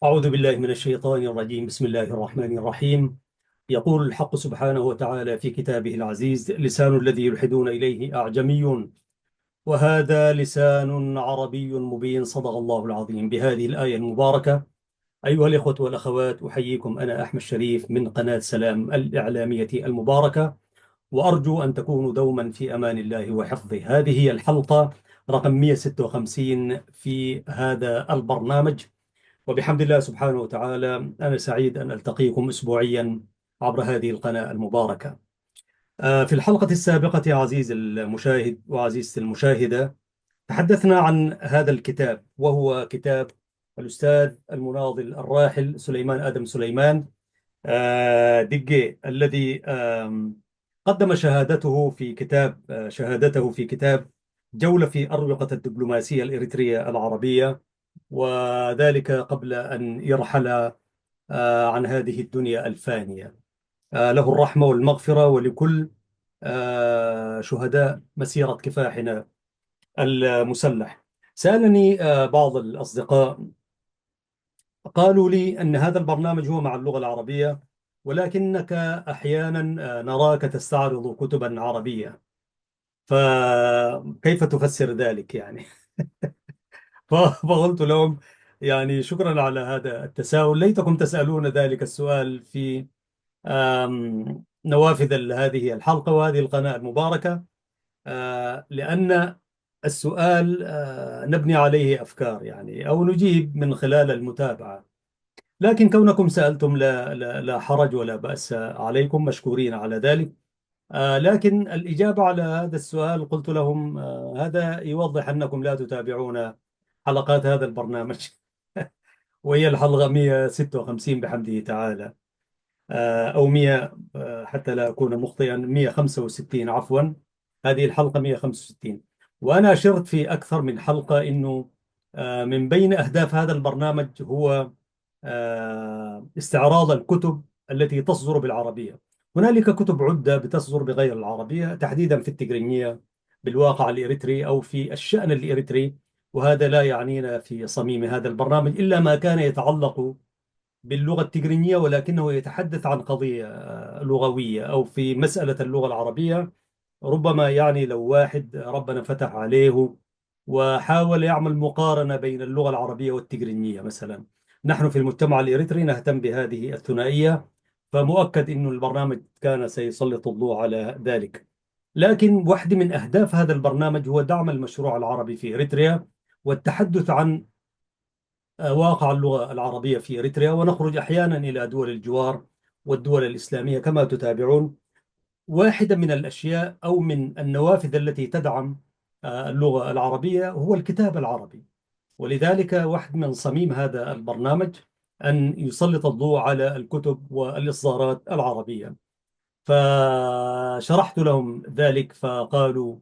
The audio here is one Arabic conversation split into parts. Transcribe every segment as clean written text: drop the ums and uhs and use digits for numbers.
أعوذ بالله من الشيطان الرجيم. بسم الله الرحمن الرحيم. يقول الحق سبحانه وتعالى في كتابه العزيز: لسان الذي يلحدون إليه أعجمي وهذا لسان عربي مبين. صدق الله العظيم. بهذه الآية المباركة أيها الإخوة والأخوات، أحييكم. أنا أحمد شريف من قناة سلام الإعلامية المباركة، وأرجو أن تكونوا دوما في أمان الله وحفظه. هذه هي الحلقة رقم 156 في هذا البرنامج، وبحمد الله سبحانه وتعالى أنا سعيد أن ألتقيكم أسبوعيا عبر هذه القناة المباركة. في الحلقة السابقة عزيزي المشاهد وعزيزتي المشاهدة، تحدثنا عن هذا الكتاب، وهو كتاب الأستاذ المناضل الراحل سليمان آدم سليمان دقي، الذي قدم شهادته في كتاب جولة في أروقة الدبلوماسية الإريترية العربية، وذلك قبل أن يرحل عن هذه الدنيا الفانية. له الرحمة والمغفرة، ولكل شهداء مسيرة كفاحنا المسلح. سألني بعض الأصدقاء، قالوا لي أن هذا البرنامج هو مع اللغة العربية، ولكنك أحيانا نراك تستعرض كتبا عربية، فكيف تفسر ذلك يعني؟ فقلت لهم يعني شكرا على هذا التساؤل. ليتكم تسألون ذلك السؤال في نوافذ هذه الحلقة وهذه القناة المباركة، لأن السؤال نبني عليه أفكار يعني، أو نجيب من خلال المتابعة. لكن كونكم سألتم لا حرج ولا بأس عليكم، مشكورين على ذلك. لكن الإجابة على هذا السؤال قلت لهم هذا يوضح أنكم لا تتابعون حلقات هذا البرنامج. وهي الحلقة 156 بحمده تعالى، أو 100، حتى لا أكون مخطئا، 165 عفوا. هذه الحلقة 165. وأنا أشرت في أكثر من حلقة أنه من بين أهداف هذا البرنامج هو استعراض الكتب التي تصدر بالعربية. هنالك كتب عدة بتصدر بغير العربية، تحديدا في التجرينية، بالواقع الإريتري أو في الشأن الإريتري. وهذا لا يعنينا في صميم هذا البرنامج إلا ما كان يتعلق باللغة التجرينية، ولكنه يتحدث عن قضية لغوية أو في مسألة اللغة العربية. ربما يعني لو واحد ربنا فتح عليه وحاول يعمل مقارنة بين اللغة العربية والتجرينية مثلا، نحن في المجتمع الإريتري نهتم بهذه الثنائية، فمؤكد أن البرنامج كان سيسلط الضوء على ذلك. لكن واحدة من أهداف هذا البرنامج هو دعم المشروع العربي في إريتريا، والتحدث عن واقع اللغة العربية في إريتريا، ونخرج أحيانا إلى دول الجوار والدول الإسلامية كما تتابعون. واحدة من الأشياء أو من النوافذ التي تدعم اللغة العربية هو الكتاب العربي. ولذلك واحد من صميم هذا البرنامج أن يسلط الضوء على الكتب والإصدارات العربية. فشرحت لهم ذلك فقالوا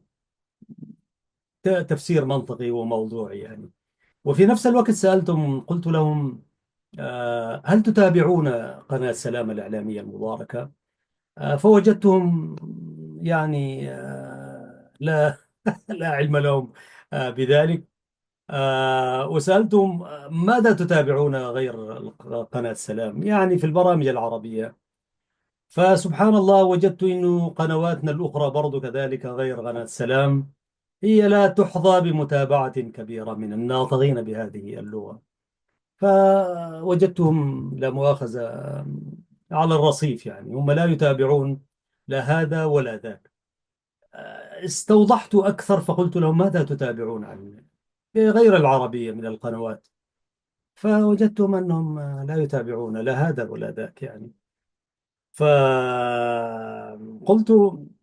تفسير منطقي وموضوعي يعني. وفي نفس الوقت سألتم، قلت لهم هل تتابعون قناة سلام الإعلامية المباركة؟ فوجدتهم يعني لا لا علم لهم بذلك. وسألتهم ماذا تتابعون غير قناة سلام يعني في البرامج العربية؟ فسبحان الله وجدت أن قنواتنا الأخرى برضو كذلك غير قناة سلام هي لا تحظى بمتابعة كبيرة من الناطقين بهذه اللغة. فوجدتهم لا مؤاخذة على الرصيف، يعني هم لا يتابعون لا هذا ولا ذاك. استوضحت أكثر فقلت لهم ماذا تتابعون عن غير العربية من القنوات؟ فوجدتهم أنهم لا يتابعون لا هذا ولا ذاك يعني. فقلت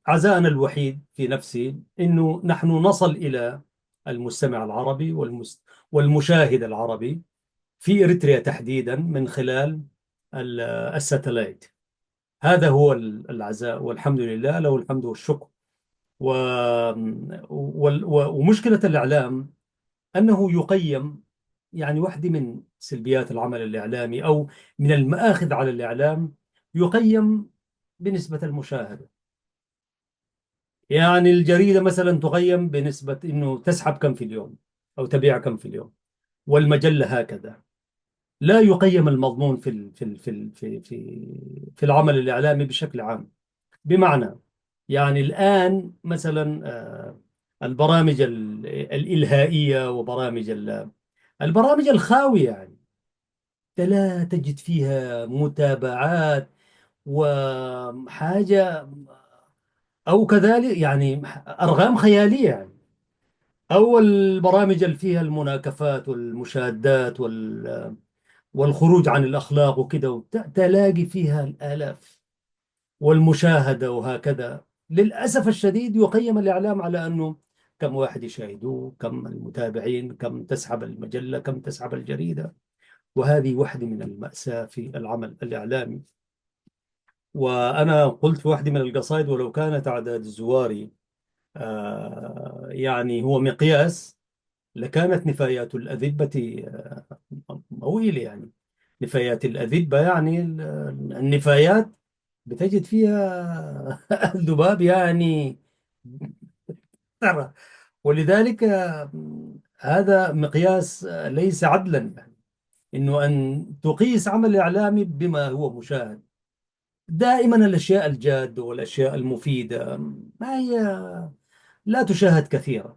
عزاءنا الوحيد في نفسي أنه نحن نصل إلى المستمع العربي والمشاهد العربي في إريتريا تحديدا من خلال الساتلايت. هذا هو العزاء، والحمد لله له الحمد والشكر. و... ومشكلة الإعلام أنه يقيم، يعني واحدة من سلبيات العمل الإعلامي أو من المآخذ على الإعلام، يقيم بنسبة المشاهدة. يعني الجريدة مثلا تقيم بنسبة أنه تسحب كم في اليوم أو تبيع كم في اليوم، والمجلة هكذا. لا يقيم المضمون في العمل الإعلامي بشكل عام. بمعنى، يعني الآن مثلا البرامج الإلهائية وبرامج البرامج الخاوية، يعني أنت لا تجد فيها متابعات وحاجة، أو كذلك يعني أرقام خيالية يعني. أو البرامج اللي فيها المناكفات والمشادات والخروج عن الأخلاق وكده، تلاقي فيها الآلاف والمشاهدة وهكذا. للأسف الشديد يقيم الإعلام على أنه كم واحد يشاهدوه، كم المتابعين، كم تسحب المجلة، كم تسحب الجريدة. وهذه واحدة من المأساة في العمل الإعلامي. وأنا قلت في واحدة من القصائد: ولو كانت أعداد الزوار يعني هو مقياس، لكانت نفايات الأذبة طويلة يعني. نفايات الأذبة يعني النفايات بتجد فيها الذباب يعني ترى. ولذلك هذا مقياس ليس عدلا، يعني انه ان تقيس عمل اعلامي بما هو مشاهد. دائما الاشياء الجاده والاشياء المفيده ما هي لا تشاهد كثيرا،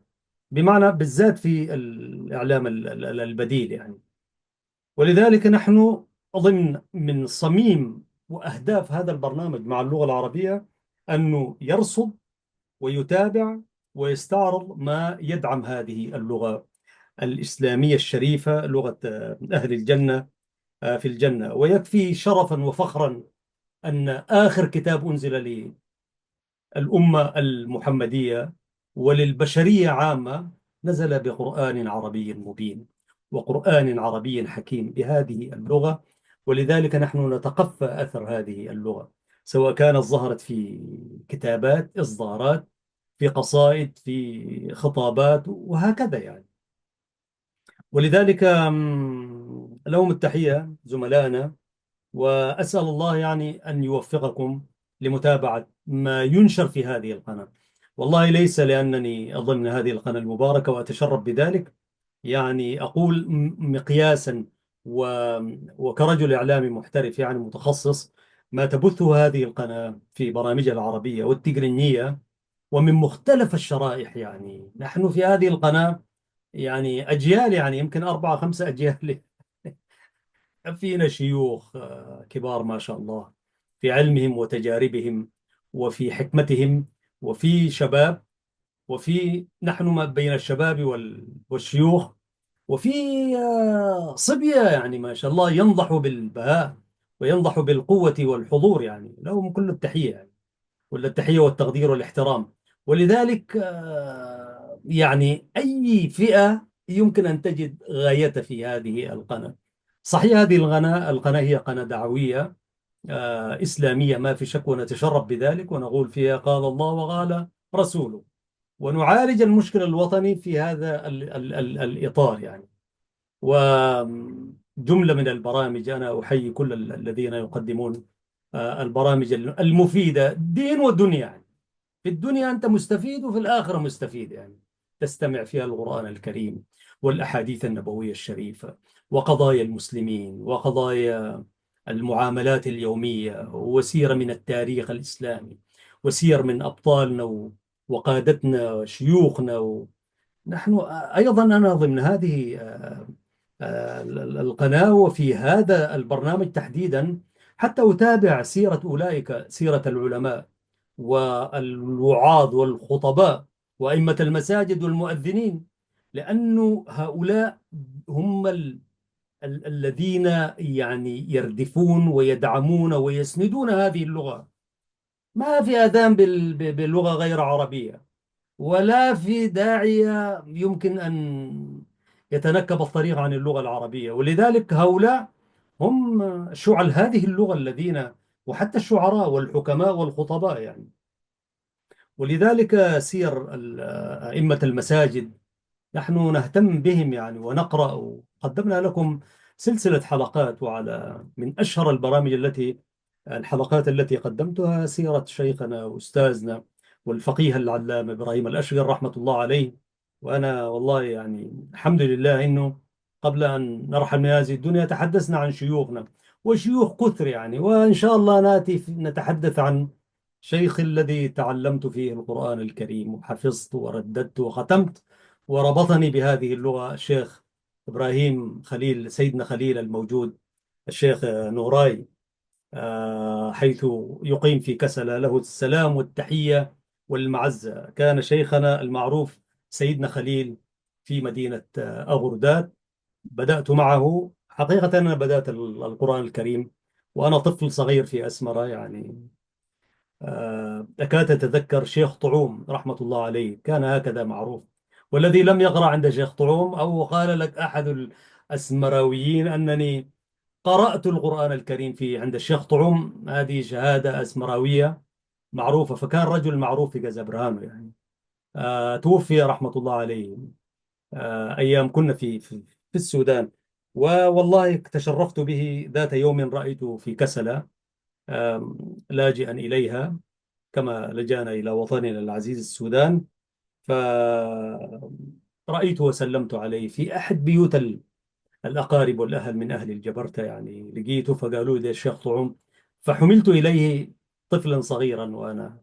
بمعنى بالذات في الاعلام البديل يعني. ولذلك نحن ضمن من صميم واهداف هذا البرنامج مع اللغه العربيه انه يرصد ويتابع ويستعرض ما يدعم هذه اللغة الإسلامية الشريفة، لغة أهل الجنة في الجنة. ويكفي شرفا وفخرا أن آخر كتاب أنزل للأمة المحمدية وللبشرية عامة نزل بقرآن عربي مبين وقرآن عربي حكيم بهذه اللغة. ولذلك نحن نتقفى أثر هذه اللغة، سواء كانت ظهرت في كتابات، إصدارات، في قصائد، في خطابات وهكذا يعني. ولذلك لهم التحية زملائنا، وأسأل الله يعني أن يوفقكم لمتابعة ما ينشر في هذه القناة. والله ليس لأنني أظن هذه القناة المباركة وأتشرف بذلك، يعني أقول مقياسا وكرجل إعلامي محترف يعني متخصص، ما تبثه هذه القناة في برامجها العربية والتقنية ومن مختلف الشرائح. يعني نحن في هذه القناة يعني أجيال، يعني يمكن 4 5 أجيال فينا شيوخ كبار ما شاء الله في علمهم وتجاربهم وفي حكمتهم، وفي شباب، وفي نحن ما بين الشباب والشيوخ، وفي صبية يعني ما شاء الله ينضحوا بالبهاء وينضحوا بالقوة والحضور، يعني لهم كل التحية يعني، كل التحية والتقدير والاحترام. ولذلك يعني أي فئة يمكن أن تجد غاية في هذه القناة. صحيح هذه القناة هي قناة دعوية إسلامية ما في شك، ونتشرف بذلك ونقول فيها قال الله وقال رسوله، ونعالج المشكل الوطني في هذا الإطار يعني. وجملة من البرامج أنا أحيي كل الذين يقدمون البرامج المفيدة دين ودنيا يعني. في الدنيا أنت مستفيد وفي الآخرة مستفيد يعني. تستمع فيها القرآن الكريم والأحاديث النبوية الشريفة وقضايا المسلمين وقضايا المعاملات اليومية وسيرة من التاريخ الإسلامي وسير من أبطالنا وقادتنا وشيوخنا. نحن أيضا أنا ضمن هذه القناة وفي هذا البرنامج تحديدا حتى أتابع سيرة أولئك، سيرة العلماء والوعاظ والخطباء وأئمة المساجد والمؤذنين، لأن هؤلاء هم الذين يعني يردفون ويدعمون ويسندون هذه اللغة. ما في أذان باللغة غير عربية، ولا في داعية يمكن أن يتنكب الطريق عن اللغة العربية. ولذلك هؤلاء هم شعل هذه اللغة الذين، وحتى الشعراء والحكماء والخطباء يعني. ولذلك سير أئمة المساجد نحن نهتم بهم يعني ونقرأ. وقدمنا لكم سلسلة حلقات، وعلى من أشهر الحلقات التي قدمتها سيرة شيخنا وأستاذنا والفقيه العلامة إبراهيم الأشقر رحمة الله عليه. وأنا والله يعني الحمد لله إنه قبل أن نرحل من هذه الدنيا تحدثنا عن شيوخنا، وشيوخ كثر يعني، وإن شاء الله نأتي نتحدث عن شيخ الذي تعلمت فيه القرآن الكريم وحفظت ورددت وختمت وربطني بهذه اللغة، الشيخ إبراهيم خليل، سيدنا خليل الموجود، الشيخ نوراي، حيث يقيم في كسلة، له السلام والتحية والمعزة. كان شيخنا المعروف سيدنا خليل في مدينة أغرداد. بدأت معه حقيقة، أنا بدأت القرآن الكريم وأنا طفل صغير في أسمرة يعني. أكاد أتذكر شيخ طعوم رحمة الله عليه كان هكذا معروف. والذي لم يقرأ عند شيخ طعوم أو قال لك أحد الأسمراويين أنني قرأت القرآن الكريم في عند الشيخ طعوم، هذه شهادة أسمراوية معروفة. فكان رجل معروف في جزبرهانو يعني. توفي رحمة الله عليه أيام كنا في السودان. والله تشرفت به ذات يوم، رأيته في كسلة لاجئا إليها كما لجأنا إلى وطننا العزيز السودان. فرأيته وسلمت عليه في أحد بيوت الأقارب والأهل من أهل الجبرتة يعني. لقيته فقالوا لي الشيخ طعوم، فحملت إليه طفلا صغيرا وأنا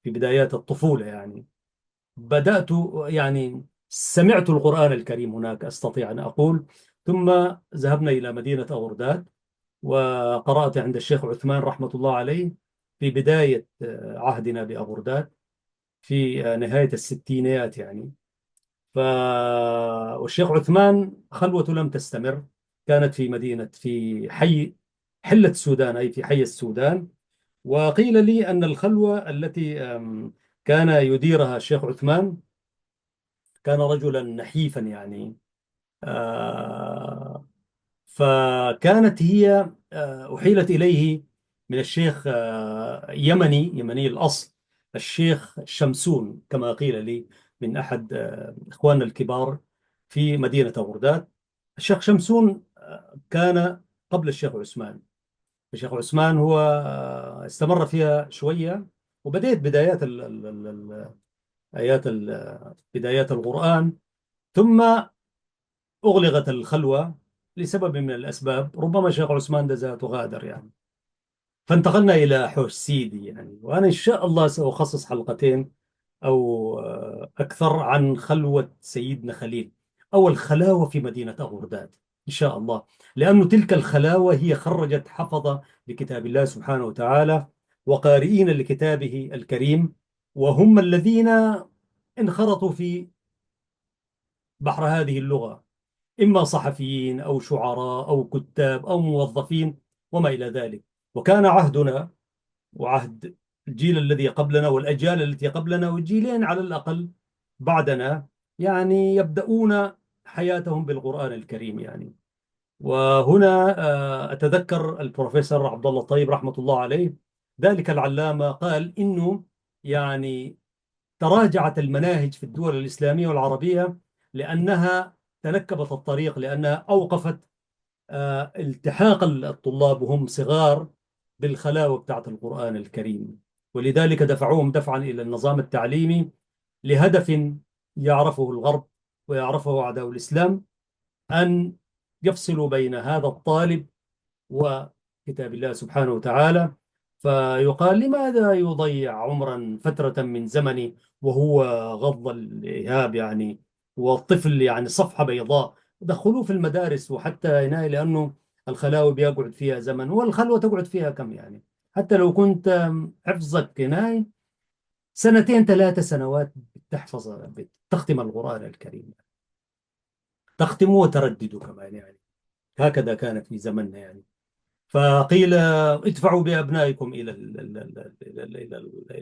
في بدايات الطفولة يعني. بدأت يعني سمعت القرآن الكريم هناك أستطيع أن أقول. ثم ذهبنا إلى مدينة أغرداد وقرأت عند الشيخ عثمان رحمة الله عليه في بداية عهدنا بأغرداد في نهاية الستينيات يعني. ف والشيخ عثمان خلوته لم تستمر، كانت في مدينة في حي حلة السودان، أي في حي السودان. وقيل لي أن الخلوة التي كان يديرها الشيخ عثمان كان رجلا نحيفا يعني. آه، فكانت هي أحيلت إليه من الشيخ يمني الأصل، الشيخ شمسون كما قيل لي من أحد إخواننا الكبار في مدينة بغداد. الشيخ شمسون كان قبل الشيخ عثمان. الشيخ عثمان هو استمر فيها شوية، وبدأت بدايات آيات بدايات القرآن. ثم أغلقت الخلوة لسبب من الأسباب، ربما شيخ عثمان دزات وغادر يعني. فانتقلنا إلى حوش سيدي يعني. وأنا إن شاء الله سأخصص حلقتين أو أكثر عن خلوة سيدنا خليل أو الخلاوة في مدينة أغرداد إن شاء الله. لأن تلك الخلاوة هي خرجت حفظة لكتاب الله سبحانه وتعالى وقارئين لكتابه الكريم، وهم الذين انخرطوا في بحر هذه اللغة، إما صحفيين أو شعراء أو كتاب أو موظفين وما إلى ذلك. وكان عهدنا وعهد الجيل الذي قبلنا والأجيال التي قبلنا والجيلين على الأقل بعدنا يعني يبدأون حياتهم بالقرآن الكريم يعني. وهنا أتذكر البروفيسور عبد الله الطيب رحمة الله عليه، ذلك العلامة، قال إنه يعني تراجعت المناهج في الدول الإسلامية والعربية لأنها تنكبت الطريق، لأنها أوقفت التحاق الطلاب وهم صغار بالخلاوة بتاعت القرآن الكريم. ولذلك دفعوهم دفعا إلى النظام التعليمي لهدف يعرفه الغرب ويعرفه أعداء الإسلام، أن يفصلوا بين هذا الطالب وكتاب الله سبحانه وتعالى. فيقال لماذا يضيع عمرا فترة من زمنه وهو غض الإيهاب يعني، والطفل يعني صفحة بيضاء، دخلوه في المدارس وحتى هنا، لأنه الخلاوي بيقعد فيها زمن والخلوة تقعد فيها كم يعني. حتى لو كنت حفظك هنا سنتين 3 سنوات بتحفظ بتختم القرآن الكريم، تختمه وتردده كمان يعني. هكذا كان في زمننا يعني. فقيل ادفعوا بأبنائكم إلى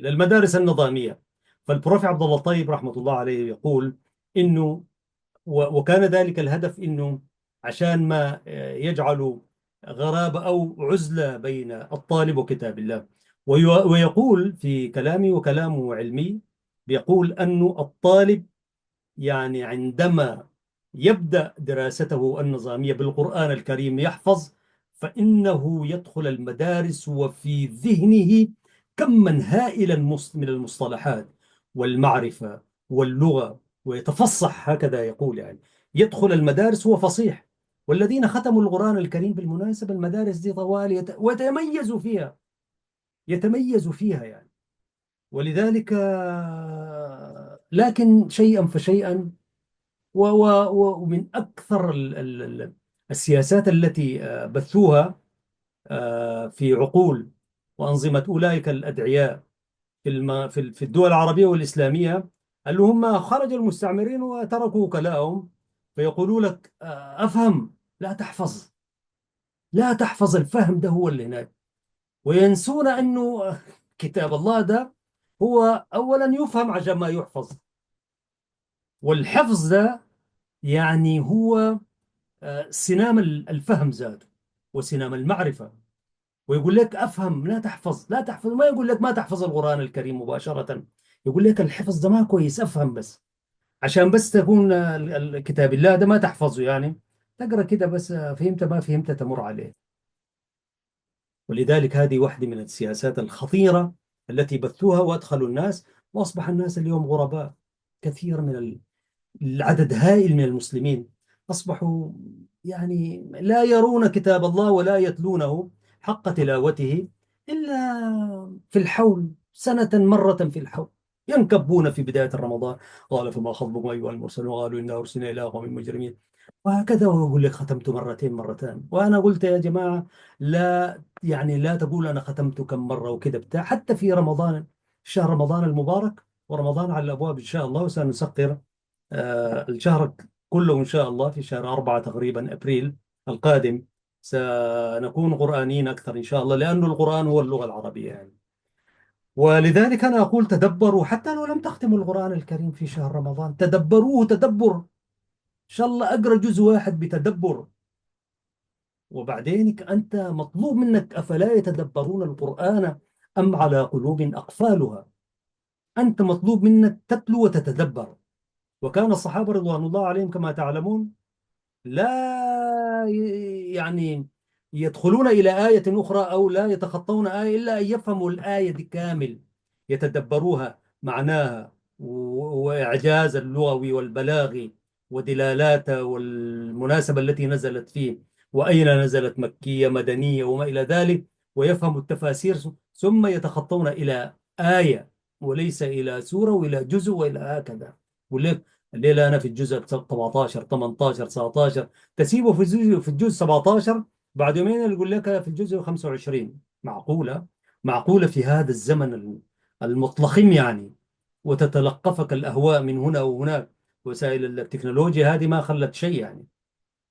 المدارس النظامية. فالبروف عبد الله الطيب رحمة الله عليه يقول إنه وكان ذلك الهدف إنه عشان ما يجعلوا غرابة أو عزلة بين الطالب وكتاب الله. ويقول في كلامي وكلامه علمي، بيقول أنه الطالب يعني عندما يبدأ دراسته النظامية بالقرآن الكريم يحفظ، فإنه يدخل المدارس وفي ذهنه كما هائلا من المصطلحات والمعرفة واللغة، ويتفصح هكذا يقول يعني. يدخل المدارس هو فصيح، والذين ختموا القرآن الكريم بالمناسبة المدارس دي طوال ويتميزوا فيها، يتميزوا فيها يعني. ولذلك لكن شيئا فشيئا، ومن أكثر السياسات التي بثوها في عقول وأنظمة أولئك الأدعياء في الدول العربية والإسلامية، اللي هم خرج المستعمرين وتركوا وكلاءهم، فيقولوا لك أفهم لا تحفظ، لا تحفظ. الفهم ده هو اللي هناك، وينسون أنه كتاب الله ده هو أولا يفهم عشان ما يحفظ. والحفظ ده يعني هو سنام الفهم ذاته وسنام المعرفة. ويقول لك أفهم لا تحفظ، لا تحفظ، ما يقول لك ما تحفظ القرآن الكريم مباشرة، يقول لك الحفظ ده ما كويس، أفهم بس، عشان بس تكون الكتاب الله ده ما تحفظه يعني، تقرأ كده بس، فهمت ما فهمت تمر عليه. ولذلك هذه واحدة من السياسات الخطيرة التي بثوها وأدخلوا الناس، وأصبح الناس اليوم غرباء. كثير من العدد هائل من المسلمين أصبحوا يعني لا يرون كتاب الله ولا يتلونه حق تلاوته إلا في الحول، سنة مرة في الحول، ينكبون في بداية رمضان، قال فما خطبكم أيها المرسلون قالوا إنا أرسلنا إلى قوم مجرمين، وهكذا. ويقول لك ختمت مرتين مرتان. وأنا قلت يا جماعة لا، يعني لا تقول أنا ختمت كم مرة وكذا بتاع. حتى في رمضان، شهر رمضان المبارك، ورمضان على الأبواب إن شاء الله، وسنسقر الشهر كله إن شاء الله في شهر 4 تقريبا أبريل القادم، سنكون قرآنيين أكثر إن شاء الله، لأن القرآن هو اللغة العربية يعني. ولذلك أنا أقول تدبروا، حتى لو لم تختموا القرآن الكريم في شهر رمضان تدبروه تدبر، إن شاء الله أقرأ جزء واحد بتدبر. وبعدين أنت مطلوب منك، أفلا يتدبرون القرآن أم على قلوب أقفالها. أنت مطلوب منك تتلو وتتدبر. وكان الصحابة رضوان الله عليهم كما تعلمون لا يعني يدخلون إلى آية أخرى أو لا يتخطون آية إلا أن يفهموا الآية دي كامل، يتدبروها معناها وإعجاز اللغوي والبلاغي ودلالاتها والمناسبة التي نزلت فيه، وأين نزلت، مكية مدنية وما إلى ذلك، ويفهموا التفاسير، ثم يتخطون إلى آية وليس إلى سورة وإلى جزء وإلى هكذا. ولك الليلة أنا في الجزء 17 18 19، تسيبه في الجزء 17، بعد يومين يقول لك في الجزء 25. معقولة؟ معقولة في هذا الزمن المطلقم يعني، وتتلقفك الأهواء من هنا وهناك، وسائل التكنولوجيا هذه ما خلت شيء يعني.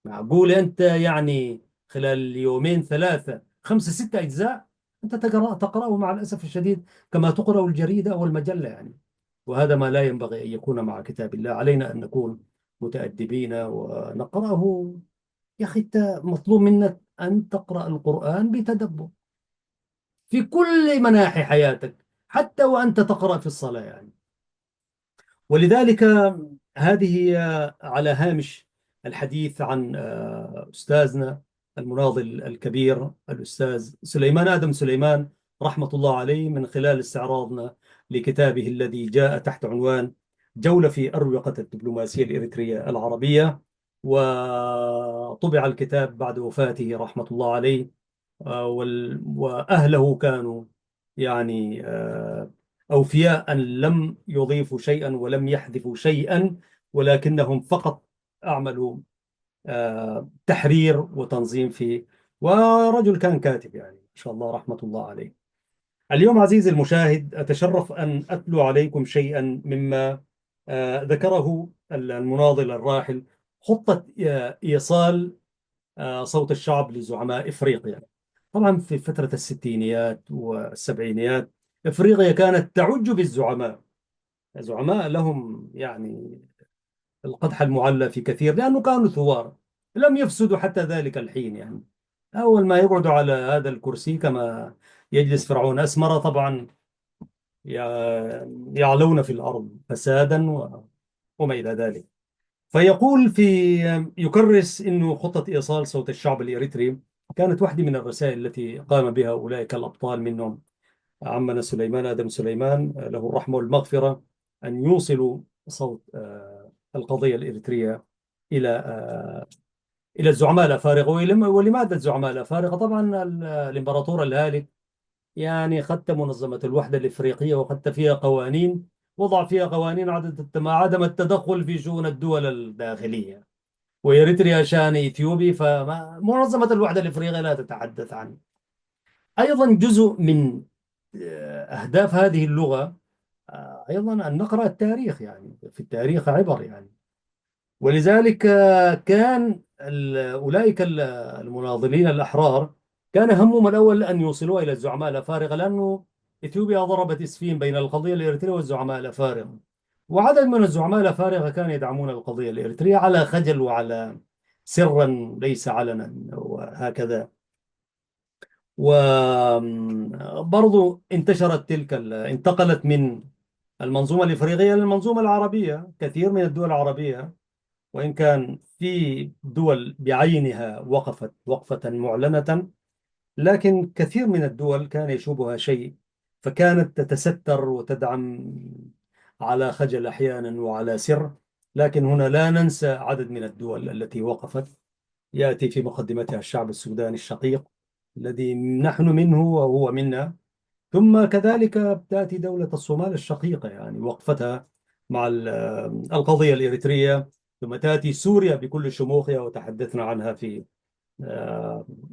معقول أنت يعني خلال يومين ثلاثة خمسة ستة أجزاء أنت تقرأه مع الأسف الشديد كما تقرأ الجريدة أو المجلة يعني. وهذا ما لا ينبغي أن يكون مع كتاب الله. علينا أن نكون متأدبين ونقرأه. يا أخي أنت مطلوب منك أن تقرأ القرآن بتدبر في كل مناحي حياتك، حتى وأنت تقرأ في الصلاة يعني. ولذلك هذه هي على هامش الحديث عن أستاذنا المناضل الكبير الأستاذ سليمان آدم سليمان رحمة الله عليه، من خلال استعراضنا لكتابه الذي جاء تحت عنوان جولة في أروقة الدبلوماسية الإريترية العربية. وطبع الكتاب بعد وفاته رحمة الله عليه، وأهله كانوا يعني أوفياء، أن لم يضيفوا شيئا ولم يحذفوا شيئا، ولكنهم فقط أعملوا تحرير وتنظيم فيه. ورجل كان كاتب يعني إن شاء الله رحمة الله عليه. اليوم عزيزي المشاهد أتشرف أن أتلو عليكم شيئا مما ذكره المناضل الراحل، خطة إيصال صوت الشعب لزعماء إفريقيا. طبعا في فترة الستينيات والسبعينيات إفريقيا كانت تعج بالزعماء، زعماء لهم يعني القدح المعلى في كثير، لأنه كانوا ثوار لم يفسدوا حتى ذلك الحين يعني. أول ما يقعدوا على هذا الكرسي كما يجلس فرعون أسمر، طبعا يعلون في الأرض فسادا وما إلى ذلك. فيقول في، يكرس أنه خطة إيصال صوت الشعب الإريتري كانت واحدة من الرسائل التي قام بها أولئك الأبطال، منهم عمنا سليمان آدم سليمان له الرحمة والمغفرة، أن يوصلوا صوت القضية الإريترية إلى إلى الزعماء الأفارقة. ولماذا الزعماء الأفارقة؟ طبعا الإمبراطور الهالك يعني حتى منظمة الوحدة الإفريقية وحتى فيها قوانين، وضع فيها قوانين عدم التدخل في شؤون الدول الداخلية. وإريتريا شأن إثيوبي، فمنظمة الوحدة الإفريقية لا تتحدث عنه. أيضا جزء من أهداف هذه اللغة أيضا أن نقرأ التاريخ، يعني في التاريخ عبر يعني. ولذلك كان أولئك المناضلين الأحرار كان همهم الأول أن يوصلوا إلى الزعماء الأفارقة، لأنه إثيوبيا ضربت إسفين بين القضية الإريترية والزعماء الأفارقة. وعدد من الزعماء الأفارقة كانوا يدعمون القضية الإريترية على خجل وعلى سرا ليس علنا وهكذا. وبرضو انتشرت انتقلت من المنظومة الإفريقية للمنظومة العربية. كثير من الدول العربية، وإن كان في دول بعينها وقفت وقفة معلنة، لكن كثير من الدول كان يشوبها شيء، فكانت تتستر وتدعم على خجل أحيانا وعلى سر. لكن هنا لا ننسى عدد من الدول التي وقفت، يأتي في مقدمتها الشعب السوداني الشقيق الذي نحن منه وهو منا. ثم كذلك تأتي دولة الصومال الشقيقة، يعني وقفتها مع القضية الإريترية. ثم تأتي سوريا بكل شموخها، وتحدثنا عنها في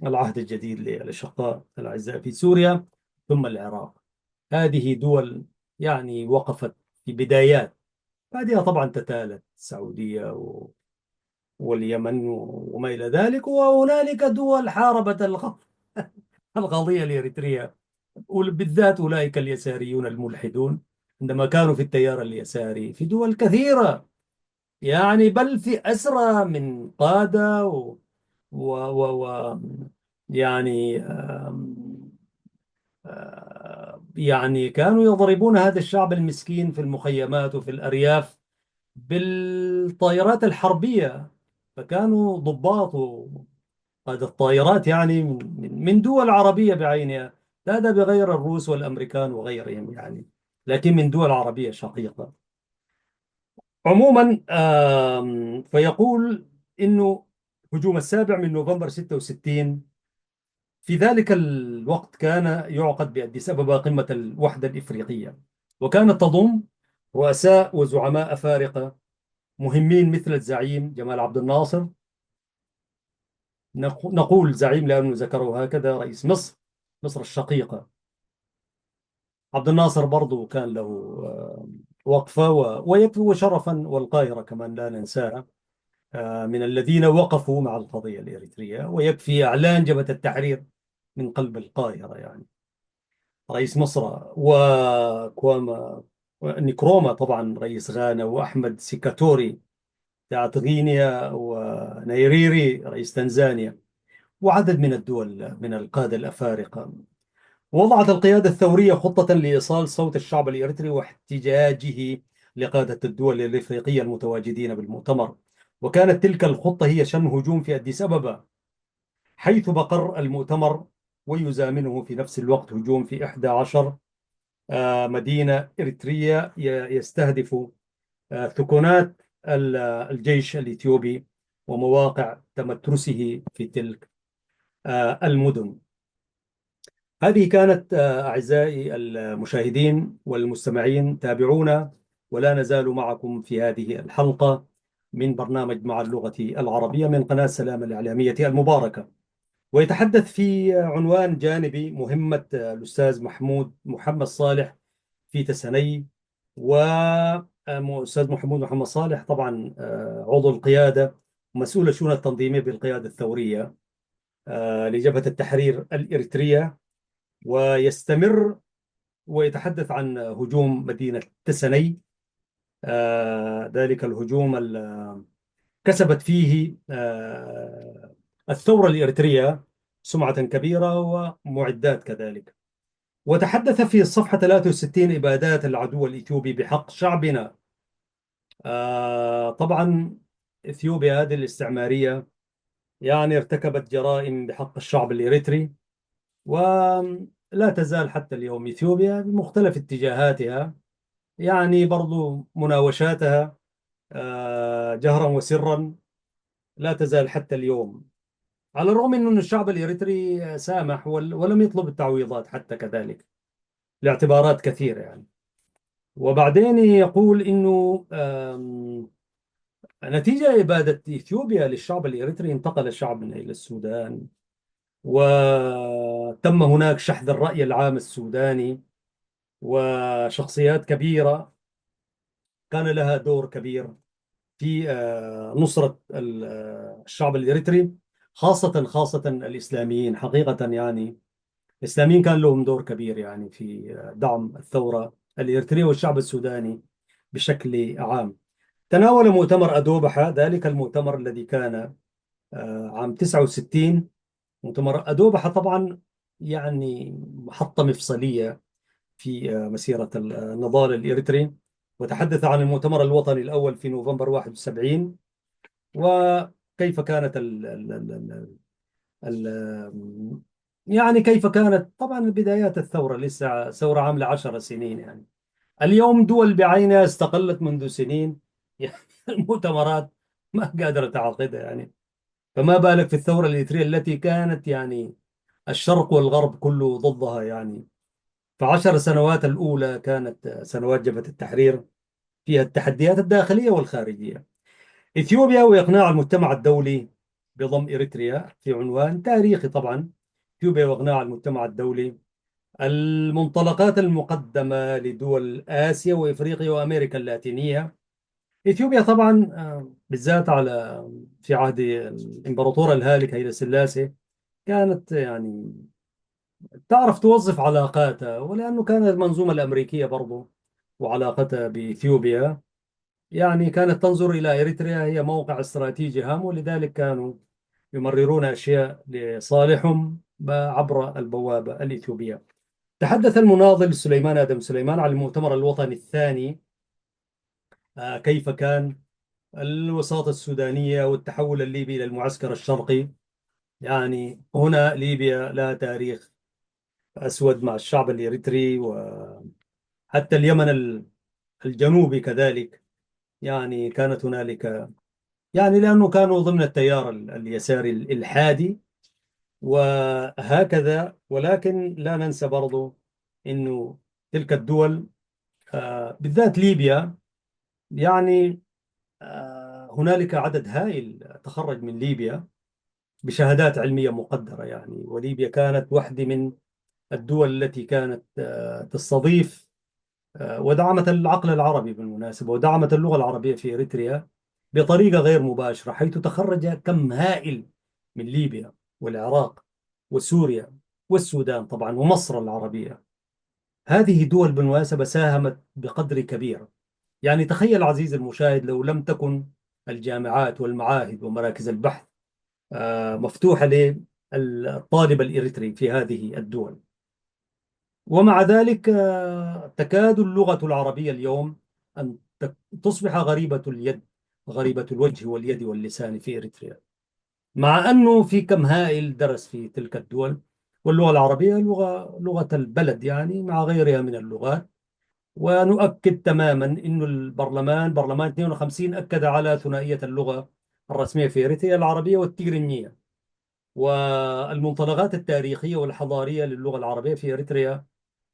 العهد الجديد للأشقاء الأعزاء في سوريا. ثم العراق. هذه دول يعني وقفت في بدايات، بعدها طبعا تتالت السعودية واليمن وما إلى ذلك. وهنالك دول حاربت القضية الإريترية، وبالذات أولئك اليساريون الملحدون عندما كانوا في التيار اليساري في دول كثيرة، يعني بل في أسرى من قادة و يعني يعني كانوا يضربون هذا الشعب المسكين في المخيمات وفي الأرياف بالطائرات الحربية. فكانوا ضباط وقادة الطائرات يعني من دول عربية بعينها، هذا بغير الروس والأمريكان وغيرهم يعني، لكن من دول عربية شقيقة. عموما فيقول إنه هجوم 7 نوفمبر 66 في ذلك الوقت كان يعقد بأديس أبابا قمة الوحدة الإفريقية، وكانت تضم رؤساء وزعماء أفارقة مهمين مثل الزعيم جمال عبد الناصر. نقول زعيم لأنه ذكروا هكذا، رئيس مصر الشقيقة. عبد الناصر برضو كان له وقفة ويكفي وشرفا، والقاهرة كمان لا ننساها، من الذين وقفوا مع القضية الإريترية. ويكفي إعلان جبهة التحرير من قلب القاهرة يعني، رئيس مصر وكواما نكروما طبعا رئيس غانا، وأحمد سيكاتوري بتاعت غينيا، ونيريري رئيس تنزانيا، وعدد من الدول من القادة الأفارقة. وضعت القيادة الثورية خطة لإيصال صوت الشعب الإريتري واحتجاجه لقادة الدول الإفريقية المتواجدين بالمؤتمر. وكانت تلك الخطة هي شن هجوم في أديس أبابا حيث مقر المؤتمر، ويزامنه في نفس الوقت هجوم في 11 مدينة إريترية يستهدف ثكنات الجيش الإثيوبي ومواقع تمترسه في تلك المدن. هذه كانت أعزائي المشاهدين والمستمعين، تابعونا، ولا نزال معكم في هذه الحلقة من برنامج مع اللغة العربية من قناة سلام الإعلامية المباركة. ويتحدث في عنوان جانبي مهمة الأستاذ محمد صالح في تسني. وأستاذ محمد صالح طبعا عضو القيادة ومسؤول الشؤون التنظيمية بالقيادة الثورية لجبهة التحرير الإريترية. ويستمر ويتحدث عن هجوم مدينة تسني، ذلك الهجوم كسبت فيه الثورة الإريترية سمعة كبيرة ومعدات كذلك. وتحدث في الصفحة 63 إبادات العدو الإثيوبي بحق شعبنا. طبعا إثيوبيا هذه الاستعمارية يعني ارتكبت جرائم بحق الشعب الإريتري، ولا تزال حتى اليوم إثيوبيا بمختلف اتجاهاتها يعني برضو مناوشاتها جهرا وسرا لا تزال حتى اليوم، على الرغم من أن الشعب الإريتري سامح ولم يطلب التعويضات حتى كذلك لاعتبارات كثيرة يعني. وبعدين يقول إنه نتيجة إبادة إثيوبيا للشعب الإريتري انتقل الشعب إلى السودان، وتم هناك شحذ الرأي العام السوداني، وشخصيات كبيرة كان لها دور كبير في نصرة الشعب الإريتري، خاصة الإسلاميين. حقيقة يعني الإسلاميين كان لهم دور كبير يعني في دعم الثورة الإريترية والشعب السوداني بشكل عام. تناول مؤتمر أدوبحة، ذلك المؤتمر الذي كان عام 69. مؤتمر أدوبحة طبعا يعني محطة مفصلية في مسيرة النضال الإريتري، وتحدث عن المؤتمر الوطني الأول في نوفمبر 71، وكيف كانت ال يعني كيف كانت طبعا بدايات الثورة، لسه ثورة عاملة 10 سنين يعني. اليوم دول بعينها استقلت منذ سنين يعني المؤتمرات ما قادرة تعقدها يعني، فما بالك في الثورة الإريترية التي كانت يعني الشرق والغرب كله ضدها يعني. ف10 سنوات الأولى كانت سنوات جبهة التحرير، فيها التحديات الداخلية والخارجية. إثيوبيا وإقناع المجتمع الدولي بضم إريتريا، في عنوان تاريخي طبعا. إثيوبيا وإقناع المجتمع الدولي، المنطلقات المقدمة لدول آسيا وإفريقيا وأمريكا اللاتينية. إثيوبيا طبعا بالذات على في عهد الإمبراطورة الهالك هيلا سلاسي كانت يعني تعرف توظف علاقاتها، ولأنه كانت المنظومة الأمريكية برضو وعلاقتها بإثيوبيا يعني كانت تنظر إلى إريتريا هي موقع استراتيجي هام، ولذلك كانوا يمررون أشياء لصالحهم عبر البوابة الإثيوبية. تحدث المناضل سليمان آدم سليمان عن المؤتمر الوطني الثاني، كيف كان الوساطة السودانية والتحول الليبي إلى المعسكر الشرقي. يعني هنا ليبيا لها تاريخ أسود مع الشعب الإريتري، وحتى اليمن الجنوبي كذلك يعني كانت هنالك، يعني لأنه كانوا ضمن التيار اليساري الحادي وهكذا. ولكن لا ننسى برضو أنه تلك الدول بالذات ليبيا يعني هنالك عدد هائل تخرج من ليبيا بشهادات علمية مقدرة يعني. وليبيا كانت واحدة من الدول التي كانت تستضيف ودعمت العقل العربي بالمناسبة، ودعمت اللغة العربية في إريتريا بطريقة غير مباشرة، حيث تخرج كم هائل من ليبيا والعراق وسوريا والسودان طبعا ومصر العربية. هذه دول بالمناسبة ساهمت بقدر كبير. يعني تخيل عزيزي المشاهد لو لم تكن الجامعات والمعاهد ومراكز البحث مفتوحة للطالب الإريتري في هذه الدول. ومع ذلك تكاد اللغة العربية اليوم أن تصبح غريبة اليد، غريبة الوجه واليد واللسان في إريتريا، مع أنه في كم هائل درس في تلك الدول. واللغة العربية لغة البلد يعني مع غيرها من اللغات. ونؤكد تماما أن برلمان 52 أكد على ثنائية اللغة الرسمية في إريتريا، العربية والتيغرينية. والمنطلقات التاريخية والحضارية للغة العربية في إريتريا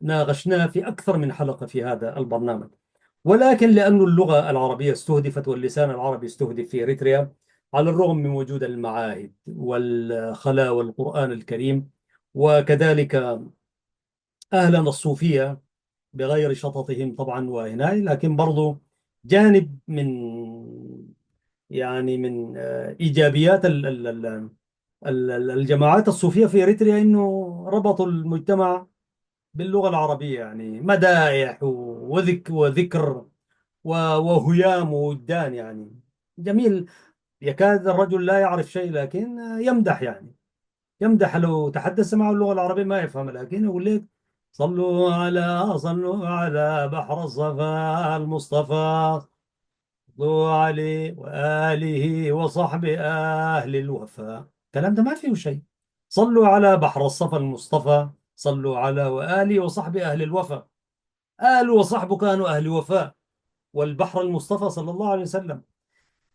ناقشناها في أكثر من حلقة في هذا البرنامج. ولكن لأن اللغة العربية استهدفت واللسان العربي استهدف في إريتريا، على الرغم من وجود المعاهد والخلاء والقرآن الكريم، وكذلك أهلنا الصوفية بغير شططهم طبعا وهناي، لكن برضو جانب من يعني من إيجابيات الجماعات الصوفية في إريتريا إنه ربطوا المجتمع باللغة العربية، يعني مدائح وذكر وهيام ووجدان يعني جميل. يكاد الرجل لا يعرف شيء لكن يمدح يعني، يمدح. لو تحدث معه اللغة العربية ما يفهم، لكن يقول لك صلوا على بحر الصفا المصطفى، صلوا عليه وآله وصحبه أهل الوفاء. الكلام ده ما فيه شيء. صلوا على بحر الصفا المصطفى، صلوا على وآله وصحبه أهل الوفاء. آل وصحبه كانوا أهل وفاء، والبحر المصطفى صلى الله عليه وسلم.